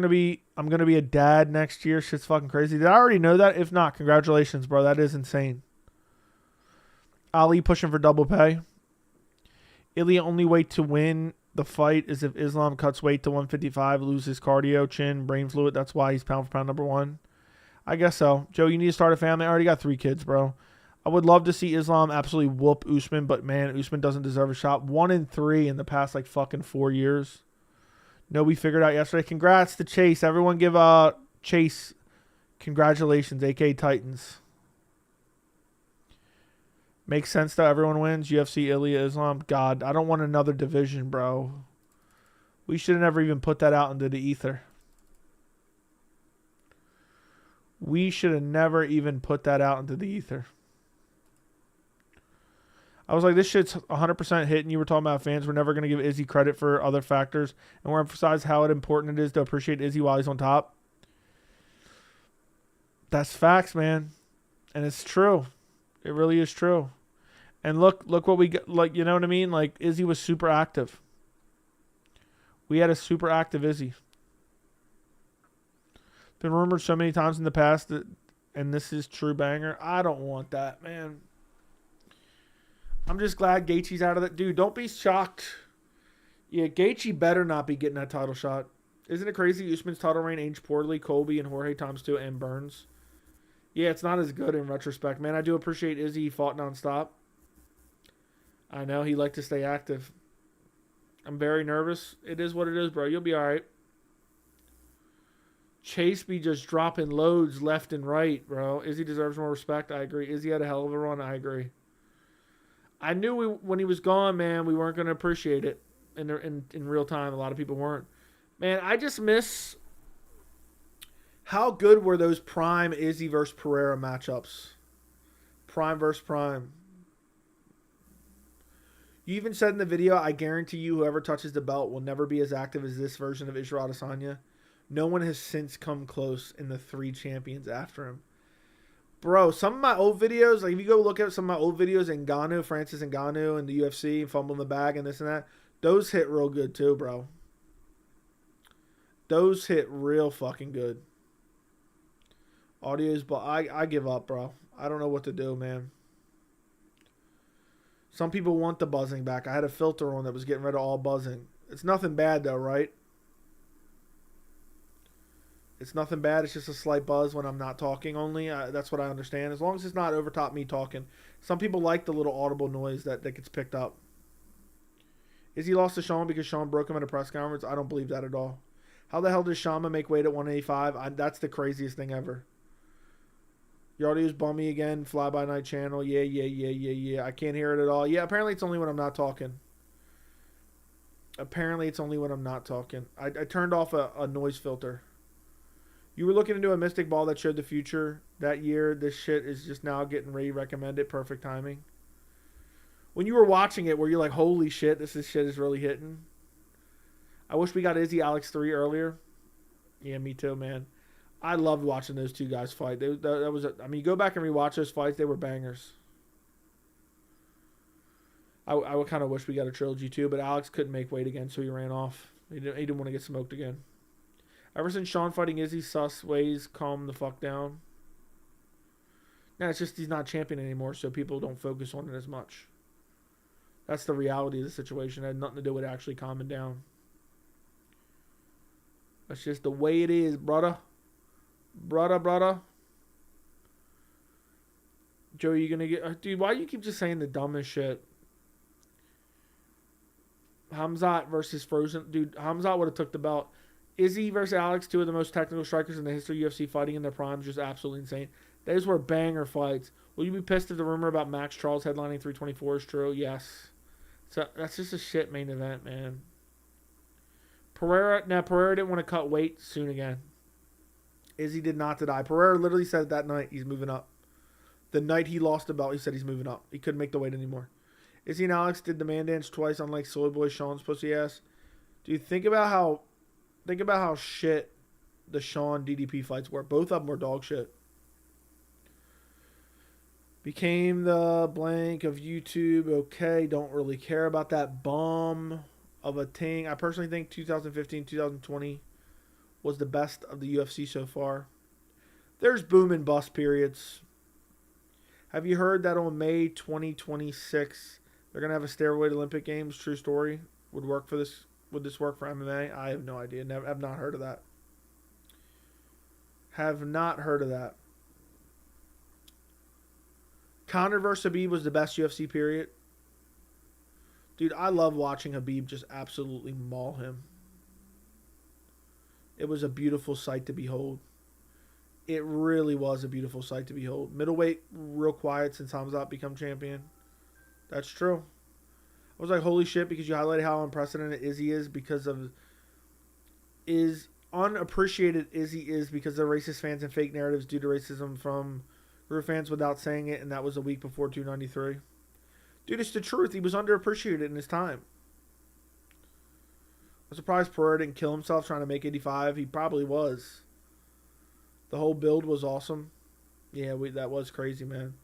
going to be a dad next year. Shit's fucking crazy. Did I already know that? If not, congratulations, bro. That is insane. Ali pushing for double pay. Ilia only way to win the fight is if Islam cuts weight to 155, loses cardio, chin, brain fluid. That's why he's pound for pound #1. I guess so. Joe, you need to start a family. I already got 3 kids, bro. I would love to see Islam absolutely whoop Usman, but man, Usman doesn't deserve a shot. 1-3 in the past like fucking 4 years. No, we figured out yesterday. Congrats to Chase. Everyone give Chase congratulations, AK Titans. Makes sense though. Everyone wins. UFC, Ilia, Islam. God, I don't want another division, bro. We should have never even put that out into the ether. We should have never even put that out into the ether. I was like, this shit's 100% hitting. You were talking about fans. We're never going to give Izzy credit for other factors. And we're emphasize how important it is to appreciate Izzy while he's on top. That's facts, man. And it's true. It really is true. And look what we got. Like, you know what I mean? Like, Izzy was super active. We had a super active Izzy. Been rumored so many times in the past that, and this is true banger. I don't want that, man. I'm just glad Gaethje's out of that. Dude, don't be shocked. Yeah, Gaethje better not be getting that title shot. Isn't it crazy? Usman's title reign aged poorly. Colby and Jorge times 2 and Burns. Yeah, it's not as good in retrospect, man. I do appreciate Izzy. He fought nonstop. I know he liked to stay active. I'm very nervous. It is what it is, bro. You'll be all right. Chase be just dropping loads left and right, bro. Izzy deserves more respect. I agree. Izzy had a hell of a run. I agree. I knew when he was gone, man, we weren't going to appreciate it in real time. A lot of people weren't. Man, I just miss how good were those prime Izzy versus Pereira matchups. Prime versus prime. You even said in the video, I guarantee you whoever touches the belt will never be as active as this version of Israel Adesanya. No one has since come close in the 3 champions after him. Bro, some of my old videos, like if you go look at some of my old videos, Ngannou, Francis Ngannou, and the UFC, and Fumble in the Bag, and this and that, those hit real good too, bro. Those hit real fucking good. Audio's, but I give up, bro. I don't know what to do, man. Some people want the buzzing back. I had a filter on that was getting rid of all buzzing. It's nothing bad though, right? It's nothing bad. It's just a slight buzz when I'm not talking only. That's what I understand. As long as it's not over top me talking. Some people like the little audible noise that gets picked up. Is he lost to Sean because Sean broke him at a press conference? I don't believe that at all. How the hell does Shama make weight at 185? That's the craziest thing ever. Your audio's bummy again. Fly by night channel. Yeah. I can't hear it at all. Yeah, apparently it's only when I'm not talking. Apparently it's only when I'm not talking. I turned off a noise filter. You were looking into a mystic ball that showed the future that year. This shit is just now getting re-recommended. Perfect timing. When you were watching it, were you like, holy shit, this shit is really hitting? I wish we got Izzy Alex 3 earlier. Yeah, me too, man. I loved watching those two guys fight. I mean, you go back and rewatch those fights, they were bangers. I would kind of wish we got a trilogy too, but Alex couldn't make weight again, so he ran off. He didn't want to get smoked again. Ever since Sean fighting Izzy, sus ways calm the fuck down. Yeah, it's just he's not champion anymore, so people don't focus on it as much. That's the reality of the situation. It had nothing to do with actually calming down. That's just the way it is, brother. Brother. Joe, you gonna get... Dude, why do you keep just saying the dumbest shit? Hamzat versus Frozen. Dude, Hamzat would have took the belt. Izzy versus Alex, 2 of the most technical strikers in the history of UFC fighting in their primes. Just absolutely insane. Those were banger fights. Will you be pissed if the rumor about Max Charles headlining 324 is true? Yes. So that's just a shit main event, man. Pereira didn't want to cut weight soon again. Izzy did not deny. Pereira literally said that night he's moving up. The night he lost the belt, he said he's moving up. He couldn't make the weight anymore. Izzy and Alex did the man dance twice, unlike Soy Boy Sean's pussy ass. Dude, think about how shit the Sean DDP fights were. Both of them were dog shit. Became the blank of YouTube. Okay, don't really care about that bum of a thing. I personally think 2015, 2020 was the best of the UFC so far. There's boom and bust periods. Have you heard that on May 2026 they're gonna have a steroid Olympic Games? True story. Would this work for MMA? I have no idea. Have not heard of that. Have not heard of that. Conor versus Khabib was the best UFC period. Dude, I love watching Khabib just absolutely maul him. It was a beautiful sight to behold. It really was a beautiful sight to behold. Middleweight, real quiet since Hamzat become champion. That's true. I was like, holy shit, because you highlighted how unprecedented Izzy is because of... unappreciated Izzy is because of racist fans and fake narratives due to racism from group fans without saying it, and that was a week before 293. Dude, it's the truth. He was underappreciated in his time. I'm surprised Pereira didn't kill himself trying to make 85. He probably was. The whole build was awesome. Yeah, that was crazy, man.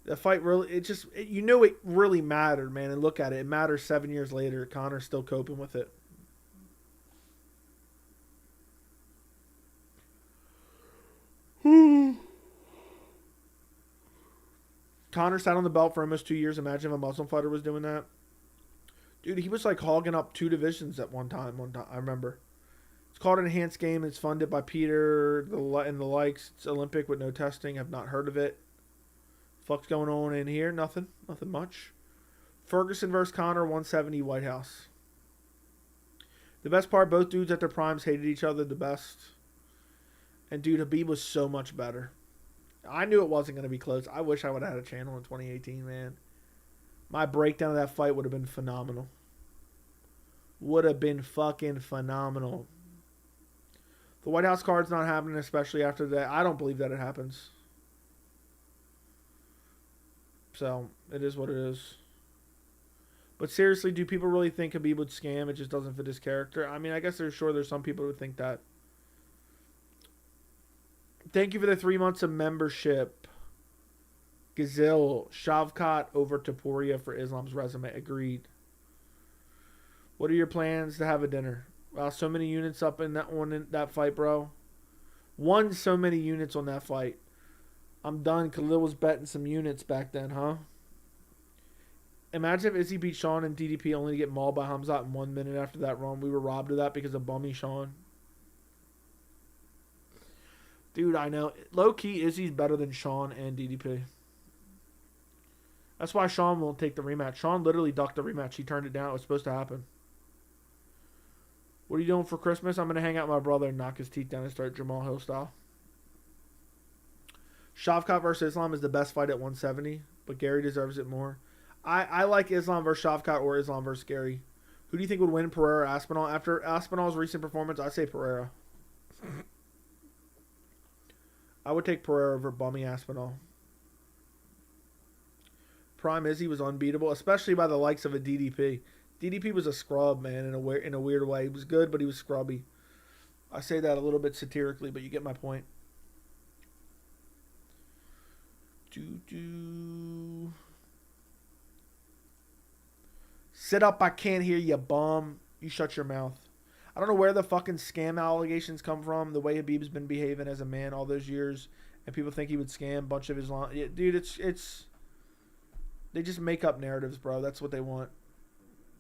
The fight really, you know it really mattered, man. And look at it. It matters 7 years later. Conor's still coping with it. Conor sat on the belt for almost 2 years. Imagine if a Muslim fighter was doing that. Dude, he was like hogging up 2 divisions at one time. I remember. It's called an enhanced game. It's funded by Peter and the likes. It's Olympic with no testing. I've not heard of it. Fuck's going on in here? Nothing. Nothing much. Ferguson versus Conor, 170 White House. The best part, both dudes at their primes hated each other the best. And dude, Khabib was so much better. I knew it wasn't going to be close. I wish I would have had a channel in 2018, man. My breakdown of that fight would have been phenomenal. Would have been fucking phenomenal. The White House card's not happening, especially after that. I don't believe that it happens. So, it is what it is. But seriously, do people really think Khabib would scam? It just doesn't fit his character. I mean, I guess there's some people who think that. Thank you for the 3 months of membership. Gazelle, Shavkat over Topuria for Islam's resume. Agreed. What are your plans to have a dinner? Wow, so many units up in that fight, bro. Won so many units on that fight. I'm done. Khalil was betting some units back then, huh? Imagine if Izzy beat Sean and DDP only to get mauled by Hamzat in 1 minute after that run. We were robbed of that because of bummy Sean. Dude, I know. Low-key, Izzy's better than Sean and DDP. That's why Sean won't take the rematch. Sean literally ducked the rematch. He turned it down. It was supposed to happen. What are you doing for Christmas? I'm going to hang out with my brother and knock his teeth down and start Jamal Hill style. Shavkat versus Islam is the best fight at 170, but Gary deserves it more. I like Islam versus Shavkat or Islam versus Gary. Who do you think would win, Pereira or Aspinall? After Aspinall's recent performance, I say Pereira. I would take Pereira over bummy Aspinall. Prime Izzy was unbeatable, especially by the likes of a DDP. DDP was a scrub, man, in a weird way. He was good, but he was scrubby. I say that a little bit satirically, but you get my point. Sit up, I can't hear you, bum. You shut your mouth. I don't know where the fucking scam allegations come from. The way Khabib's been behaving as a man all those years, and people think he would scam a bunch of Islam. Yeah, dude, it's they just make up narratives, bro. That's what they want.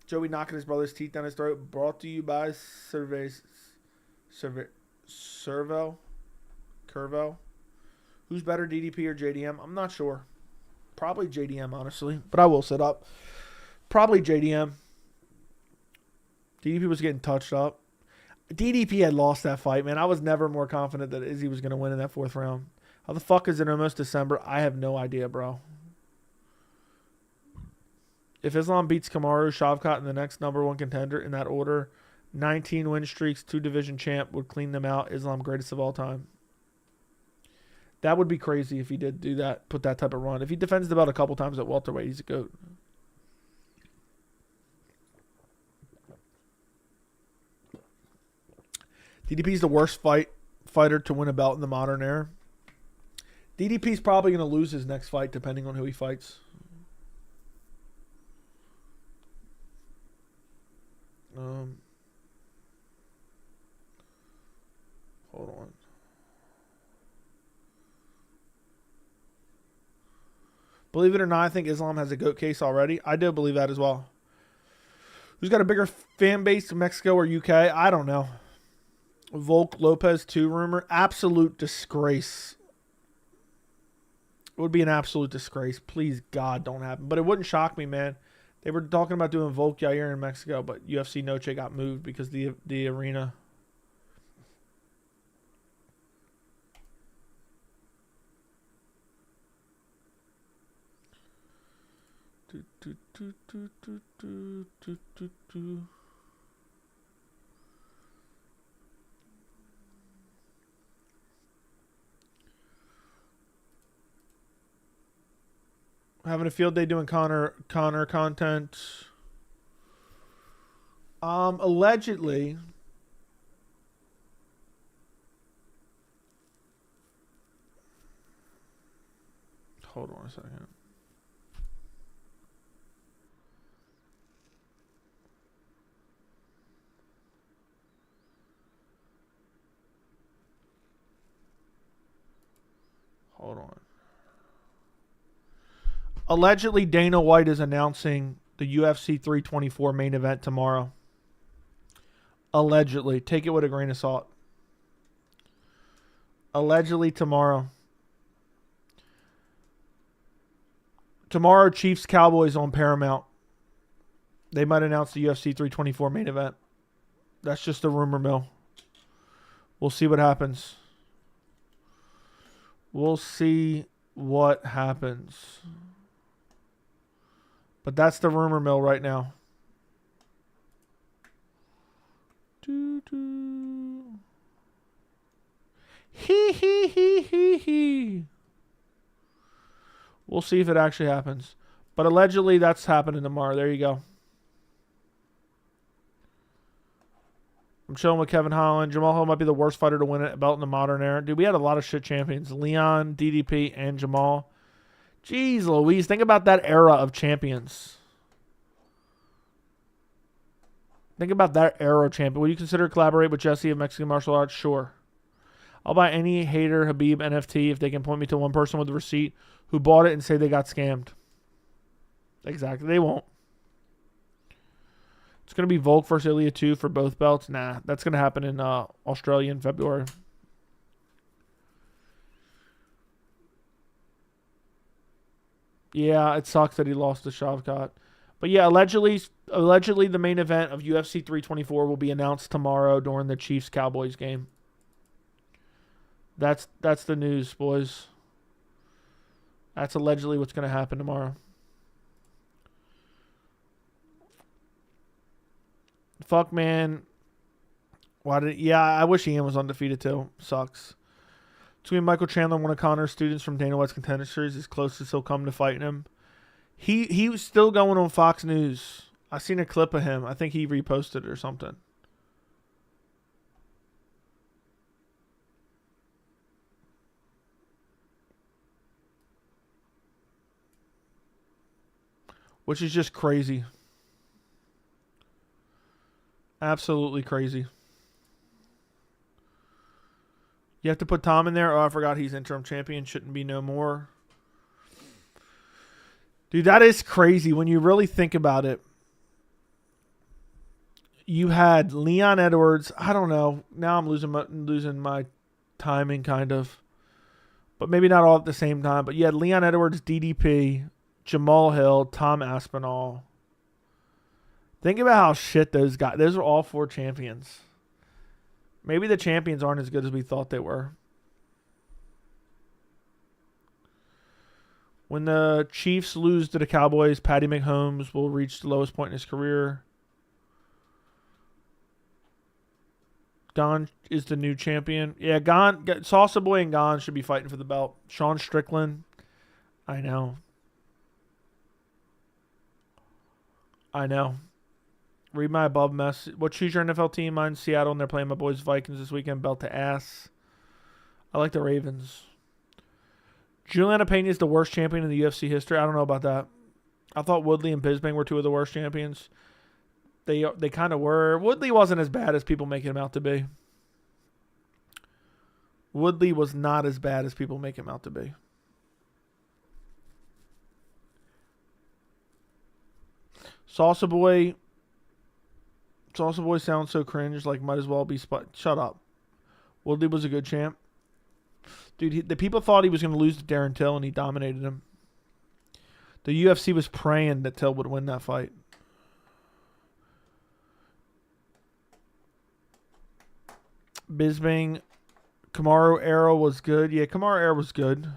Joey knocking his brother's teeth down his throat. Brought to you by Curvo. Who's better, DDP or JDM? I'm not sure. Probably JDM, honestly. But I will sit up. Probably JDM. DDP was getting touched up. DDP had lost that fight, man. I was never more confident that Izzy was going to win in that 4th round. How the fuck is it almost December? I have no idea, bro. If Islam beats Kamaru, Shavkat, and the next #1 contender in that order, 19 win streaks, 2 division champ would clean them out. Islam greatest of all time. That would be crazy if he did do that, put that type of run. If he defends the belt a couple times at welterweight, he's a GOAT. DDP's the worst fighter to win a belt in the modern era. DDP's probably going to lose his next fight depending on who he fights. Hold on. Believe it or not, I think Islam has a GOAT case already. I do believe that as well. Who's got a bigger fan base, Mexico or UK? I don't know. Volk Lopez 2 rumor. Absolute disgrace. It would be an absolute disgrace. Please, God, don't happen. But it wouldn't shock me, man. They were talking about doing Volk Yair in Mexico, but UFC Noche got moved because the arena. Having a field day doing Conor content. Allegedly. Hold on a second. Hold on. Allegedly, Dana White is announcing the UFC 324 main event tomorrow. Allegedly. Take it with a grain of salt. Allegedly tomorrow. Tomorrow, Chiefs Cowboys on Paramount. They might announce the UFC 324 main event. That's just a rumor mill. We'll see what happens. We'll see what happens. But that's the rumor mill right now. He. We'll see if it actually happens. But allegedly, that's happening tomorrow. There you go. I'm chilling with Kevin Holland. Jamal Hill might be the worst fighter to win a belt in the modern era. Dude, we had a lot of shit champions. Leon, DDP, and Jamal. Jeez Louise, think about that era of champions. Think about that era of champion. Would you consider collaborate with Jesse of Mexican Martial Arts? Sure. I'll buy any hater Khabib NFT if they can point me to one person with a receipt who bought it and say they got scammed. Exactly. They won't. It's going to be Volk versus Ilia 2 for both belts. Nah, that's going to happen in Australia in February. Yeah, it sucks that he lost to Shavkat. But yeah, allegedly the main event of UFC 324 will be announced tomorrow during the Chiefs-Cowboys game. That's the news, boys. That's allegedly what's going to happen tomorrow. Fuck, man. I wish Ian was undefeated too. Sucks. Between Michael Chandler, one of Conor's students from Dana White's Contender Series, is closest he'll come to fighting him. He was still going on Fox News. I seen a clip of him. I think he reposted it or something. Which is just crazy. Absolutely crazy. You have to put Tom in there. Oh, I forgot he's interim champion. Shouldn't be no more. Dude, that is crazy when you really think about it. You had Leon Edwards. I don't know. Now I'm losing my timing kind of. But maybe not all at the same time. But you had Leon Edwards, DDP, Jamal Hill, Tom Aspinall. Think about how shit those guys. Those are all 4 champions. Maybe the champions aren't as good as we thought they were. When the Chiefs lose to the Cowboys, Patty McHolmes will reach the lowest point in his career. Gon is the new champion. Yeah, Gon, Salsa Boy and Gon should be fighting for the belt. Sean Strickland. I know. Read my above message. What choose your NFL team? Mine's Seattle, and they're playing my boys Vikings this weekend. Belt to ass. I like the Ravens. Juliana Pena is the worst champion in the UFC history. I don't know about that. I thought Woodley and Bisping were 2 of the worst champions. They kind of were. Woodley wasn't as bad as people make him out to be. Woodley was not as bad as people make him out to be. Salsa Boy sounds so cringe, like might as well be Shut up. Woodley was a good champ. Dude, the people thought he was going to lose to Darren Till, and he dominated him. The UFC was praying that Till would win that fight. Bisping, Kamaru era was good. Yeah, Kamaru era was good.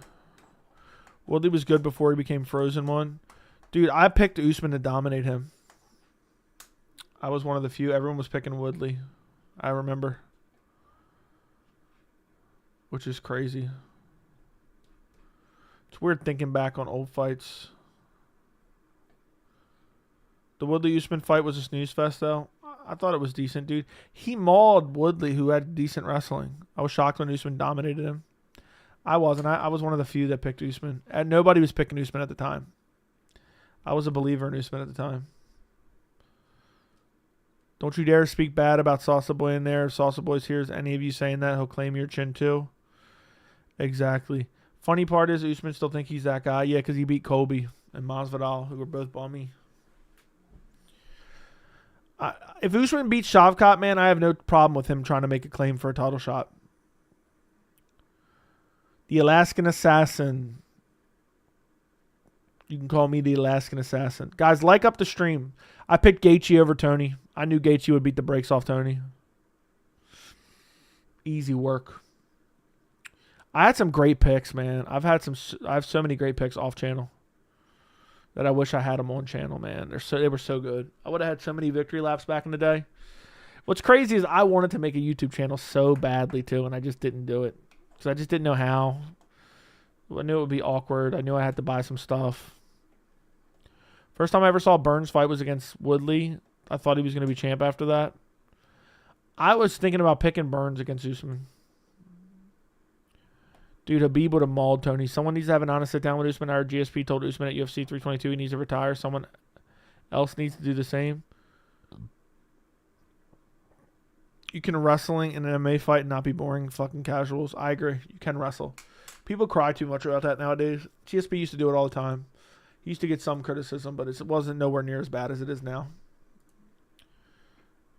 Woodley was good before he became Frozen One. Dude, I picked Usman to dominate him. I was one of the few. Everyone was picking Woodley. I remember. Which is crazy. It's weird thinking back on old fights. The Woodley-Usman fight was a snooze fest, though. I thought it was decent, dude. He mauled Woodley, who had decent wrestling. I was shocked when Usman dominated him. I wasn't. I was one of the few that picked Usman. And nobody was picking Usman at the time. I was a believer in Usman at the time. Don't you dare speak bad about Salsa Boy in there. If Salsa Boy's hears any of you saying that, he'll claim your chin too. Exactly. Funny part is Usman still think he's that guy. Yeah, because he beat Kobe and Masvidal, who were both bummy. If Usman beats Shavkat, man, I have no problem with him trying to make a claim for a title shot. The Alaskan Assassin. You can call me the Alaskan Assassin. Guys, like up the stream. I picked Gaethje over Tony. I knew Gaethje would beat the brakes off Tony. Easy work. I had some great picks, man. I have so many great picks off channel that I wish I had them on channel, man. They were so good. I would have had so many victory laps back in the day. What's crazy is I wanted to make a YouTube channel so badly too, and I just didn't do it because I just didn't know how. I knew it would be awkward. I knew I had to buy some stuff. First time I ever saw Burns fight was against Woodley. I thought he was going to be champ after that. I was thinking about picking Burns against Usman. Dude, Khabib would have mauled Tony. Someone needs to have an honest sit-down with Usman. Our GSP told Usman at UFC 322 he needs to retire. Someone else needs to do the same. You can wrestling in an MMA fight and not be boring fucking casuals. I agree. You can wrestle. People cry too much about that nowadays. GSP used to do it all the time. He used to get some criticism, but it wasn't nowhere near as bad as it is now.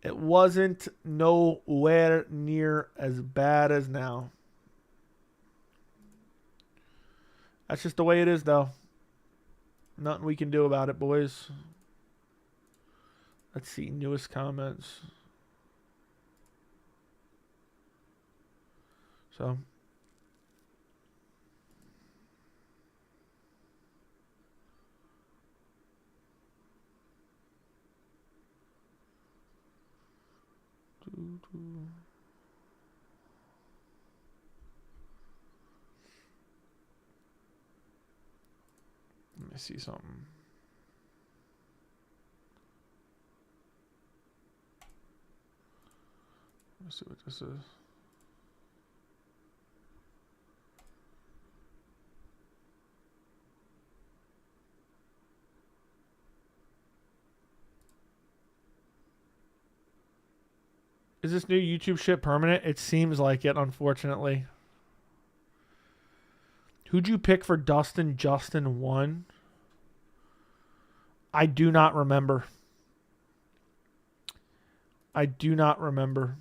It wasn't nowhere near as bad as now. That's just the way it is, though. Nothing we can do about it, boys. Let's see. Newest comments. So. Let me see something. Let's see what this is. Is this new YouTube shit permanent? It seems like it, unfortunately. Who'd you pick for Dustin? Justin won? I do not remember. I do not remember.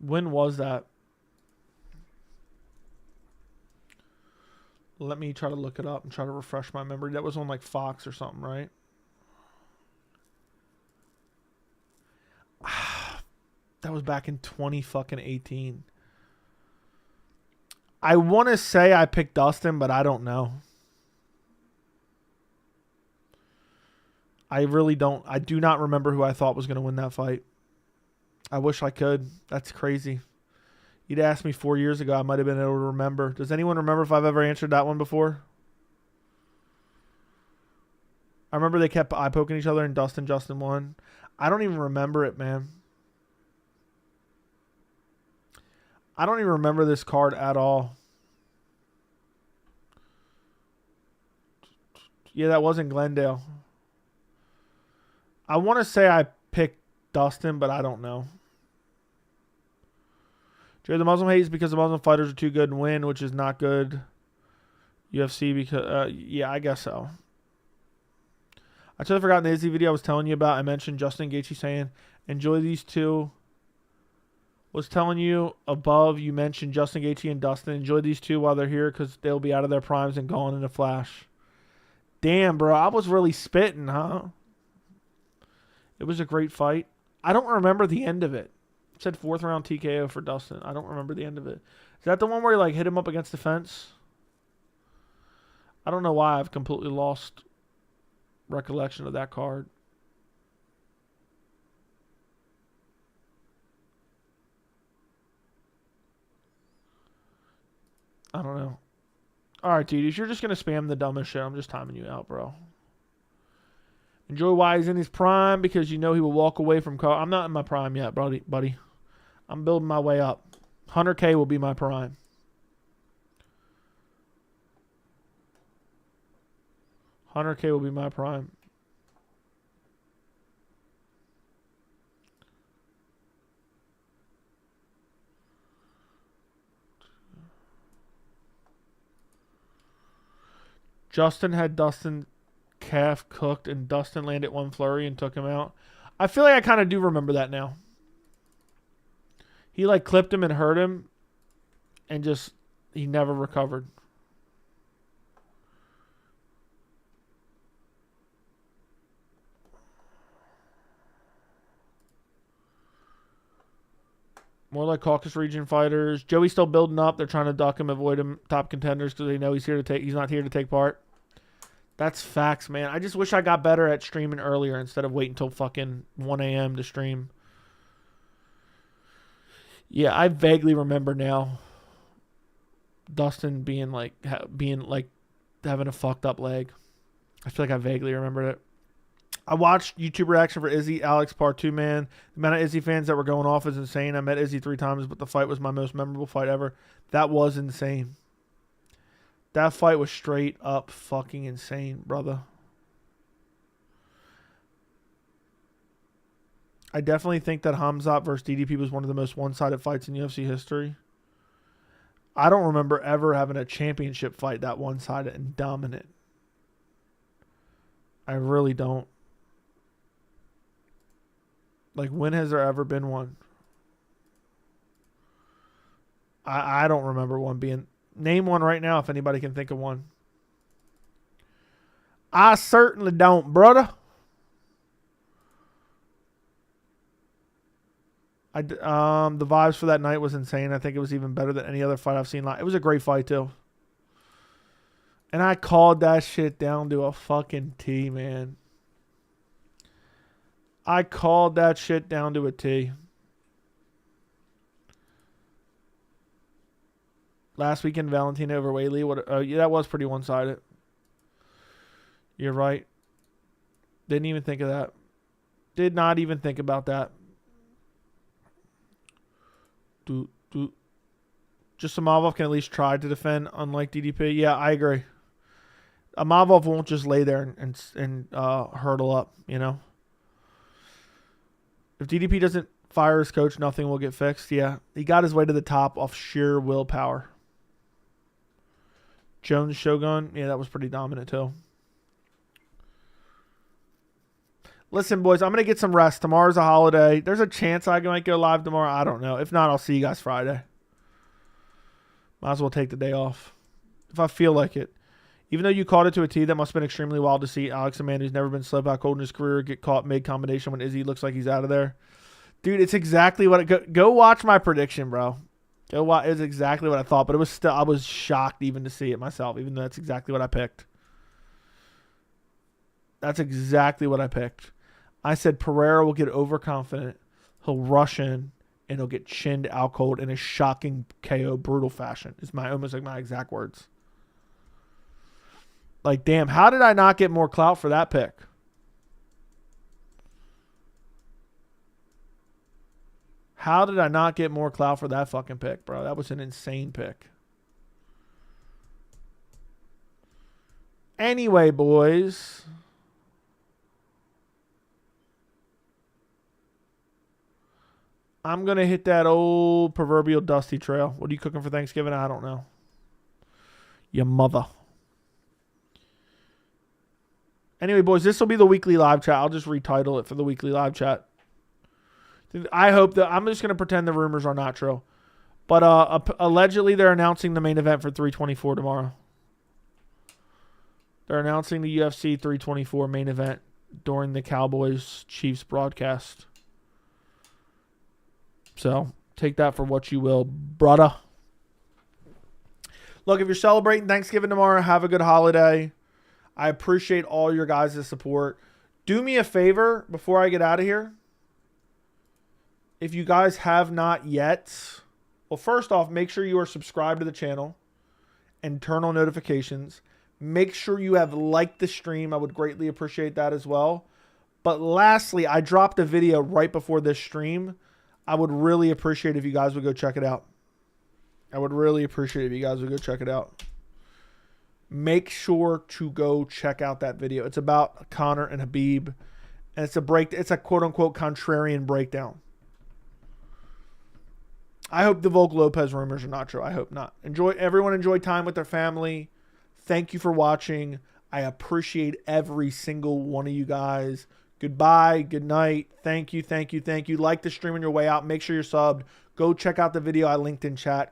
When was that? Let me try to look it up and try to refresh my memory. That was on like Fox or something, right? That was back in 2018. I want to say I picked Dustin, but I don't know. I really don't. I do not remember who I thought was going to win that fight. I wish I could. That's crazy. You'd asked me 4 years ago. I might have been able to remember. Does anyone remember if I've ever answered that one before? I remember they kept eye poking each other and Justin won. I don't even remember it, man. I don't even remember this card at all. Yeah, that was in Glendale. I want to say I picked Dustin, but I don't know. Jerry, the Muslim hates because the Muslim fighters are too good and win, which is not good. UFC because, yeah, I guess so. I totally forgot in the Izzy video I was telling you about. I mentioned Justin Gaethje saying, enjoy these two. Was telling you above, you mentioned Justin Gaethje and Dustin. Enjoy these two while they're here because they'll be out of their primes and gone in a flash. Damn, bro. I was really spitting, huh? It was a great fight. I don't remember the end of it. It said 4th round TKO for Dustin. I don't remember the end of it. Is that the one where he like hit him up against the fence? I don't know why I've completely lost recollection of that card. I don't know. All right, dude. If you're just going to spam the dumbest shit, I'm just timing you out, bro. Enjoy why he's in his prime because you know he will walk away from car. I'm not in my prime yet, buddy. I'm building my way up. 100K will be my prime. $100K will be my prime. Justin had Dustin calf cooked, and Dustin landed one flurry and took him out. I feel like I kind of do remember that now. He like clipped him and hurt him, and just he never recovered. More like Caucasus region fighters. Joey's still building up. They're trying to duck him, avoid him, top contenders, because they know he's not here to take part. That's facts, man. I just wish I got better at streaming earlier instead of waiting until fucking 1 a.m. to stream. Yeah, I vaguely remember now Dustin being like having a fucked up leg. I feel like I vaguely remembered it. I watched YouTube reaction for Izzy, Alex Part 2, man. The amount of Izzy fans that were going off is insane. I met Izzy 3 times, but the fight was my most memorable fight ever. That was insane. That fight was straight up fucking insane, brother. I definitely think that Hamzat versus DDP was one of the most one-sided fights in UFC history. I don't remember ever having a championship fight that one-sided and dominant. I really don't. Like, when has there ever been one? I don't remember one being... Name one right now if anybody can think of one. I certainly don't, brother. The vibes for that night was insane. I think it was even better than any other fight I've seen. It was a great fight, too. And I called that shit down to a fucking T, man. I called that shit down to a T. Last weekend, Valentina over Whaley. Yeah, that was pretty one-sided. You're right. Didn't even think of that. Did not even think about that. Just Amavov can at least try to defend, unlike DDP. Yeah, I agree. Amavov won't just lay there and hurdle up, you know? If DDP doesn't fire his coach, nothing will get fixed. Yeah, he got his way to the top off sheer willpower. Jones Shogun, yeah, that was pretty dominant too. Listen, boys, I'm going to get some rest. Tomorrow's a holiday. There's a chance I might go live tomorrow. I don't know. If not, I'll see you guys Friday. Might as well take the day off if I feel like it. Even though you caught it to a T, that must have been extremely wild to see Alex, a man who's never been slept out cold in his career, get caught mid-combination when Izzy looks like he's out of there. Dude, it's exactly what go watch my prediction, bro. Go watch. It's exactly what I thought, but it was still, I was shocked even to see it myself, even though that's exactly what I picked. That's exactly what I picked. I said Pereira will get overconfident. He'll rush in, and he'll get chinned out cold in a shocking KO brutal fashion. Is almost like my exact words. Like, damn, how did I not get more clout for that pick? How did I not get more clout for that fucking pick, bro? That was an insane pick. Anyway, boys. I'm going to hit that old proverbial dusty trail. What are you cooking for Thanksgiving? I don't know. Your mother. Anyway, boys, this will be the weekly live chat. I'll just retitle it for the weekly live chat. I hope that I'm just going to pretend the rumors are not true. But allegedly, they're announcing the main event for 324 tomorrow. They're announcing the UFC 324 main event during the Cowboys-Chiefs broadcast. So, take that for what you will, brother. Look, if you're celebrating Thanksgiving tomorrow, have a good holiday. I appreciate all your guys' support. Do me a favor before I get out of here. If you guys have not yet, well, first off, make sure you are subscribed to the channel and turn on notifications. Make sure you have liked the stream. I would greatly appreciate that as well. But lastly, I dropped a video right before this stream. I would really appreciate if you guys would go check it out. I would really appreciate if you guys would go check it out. Make sure to go check out that video. It's about Conor and Khabib. And it's a quote-unquote contrarian breakdown. I hope the Volk Lopez rumors are not true. I hope not. Everyone enjoy time with their family. Thank you for watching. I appreciate every single one of you guys. Goodbye. Good night. Thank you. Thank you. Thank you. Like the stream on your way out. Make sure you're subbed. Go check out the video I linked in chat.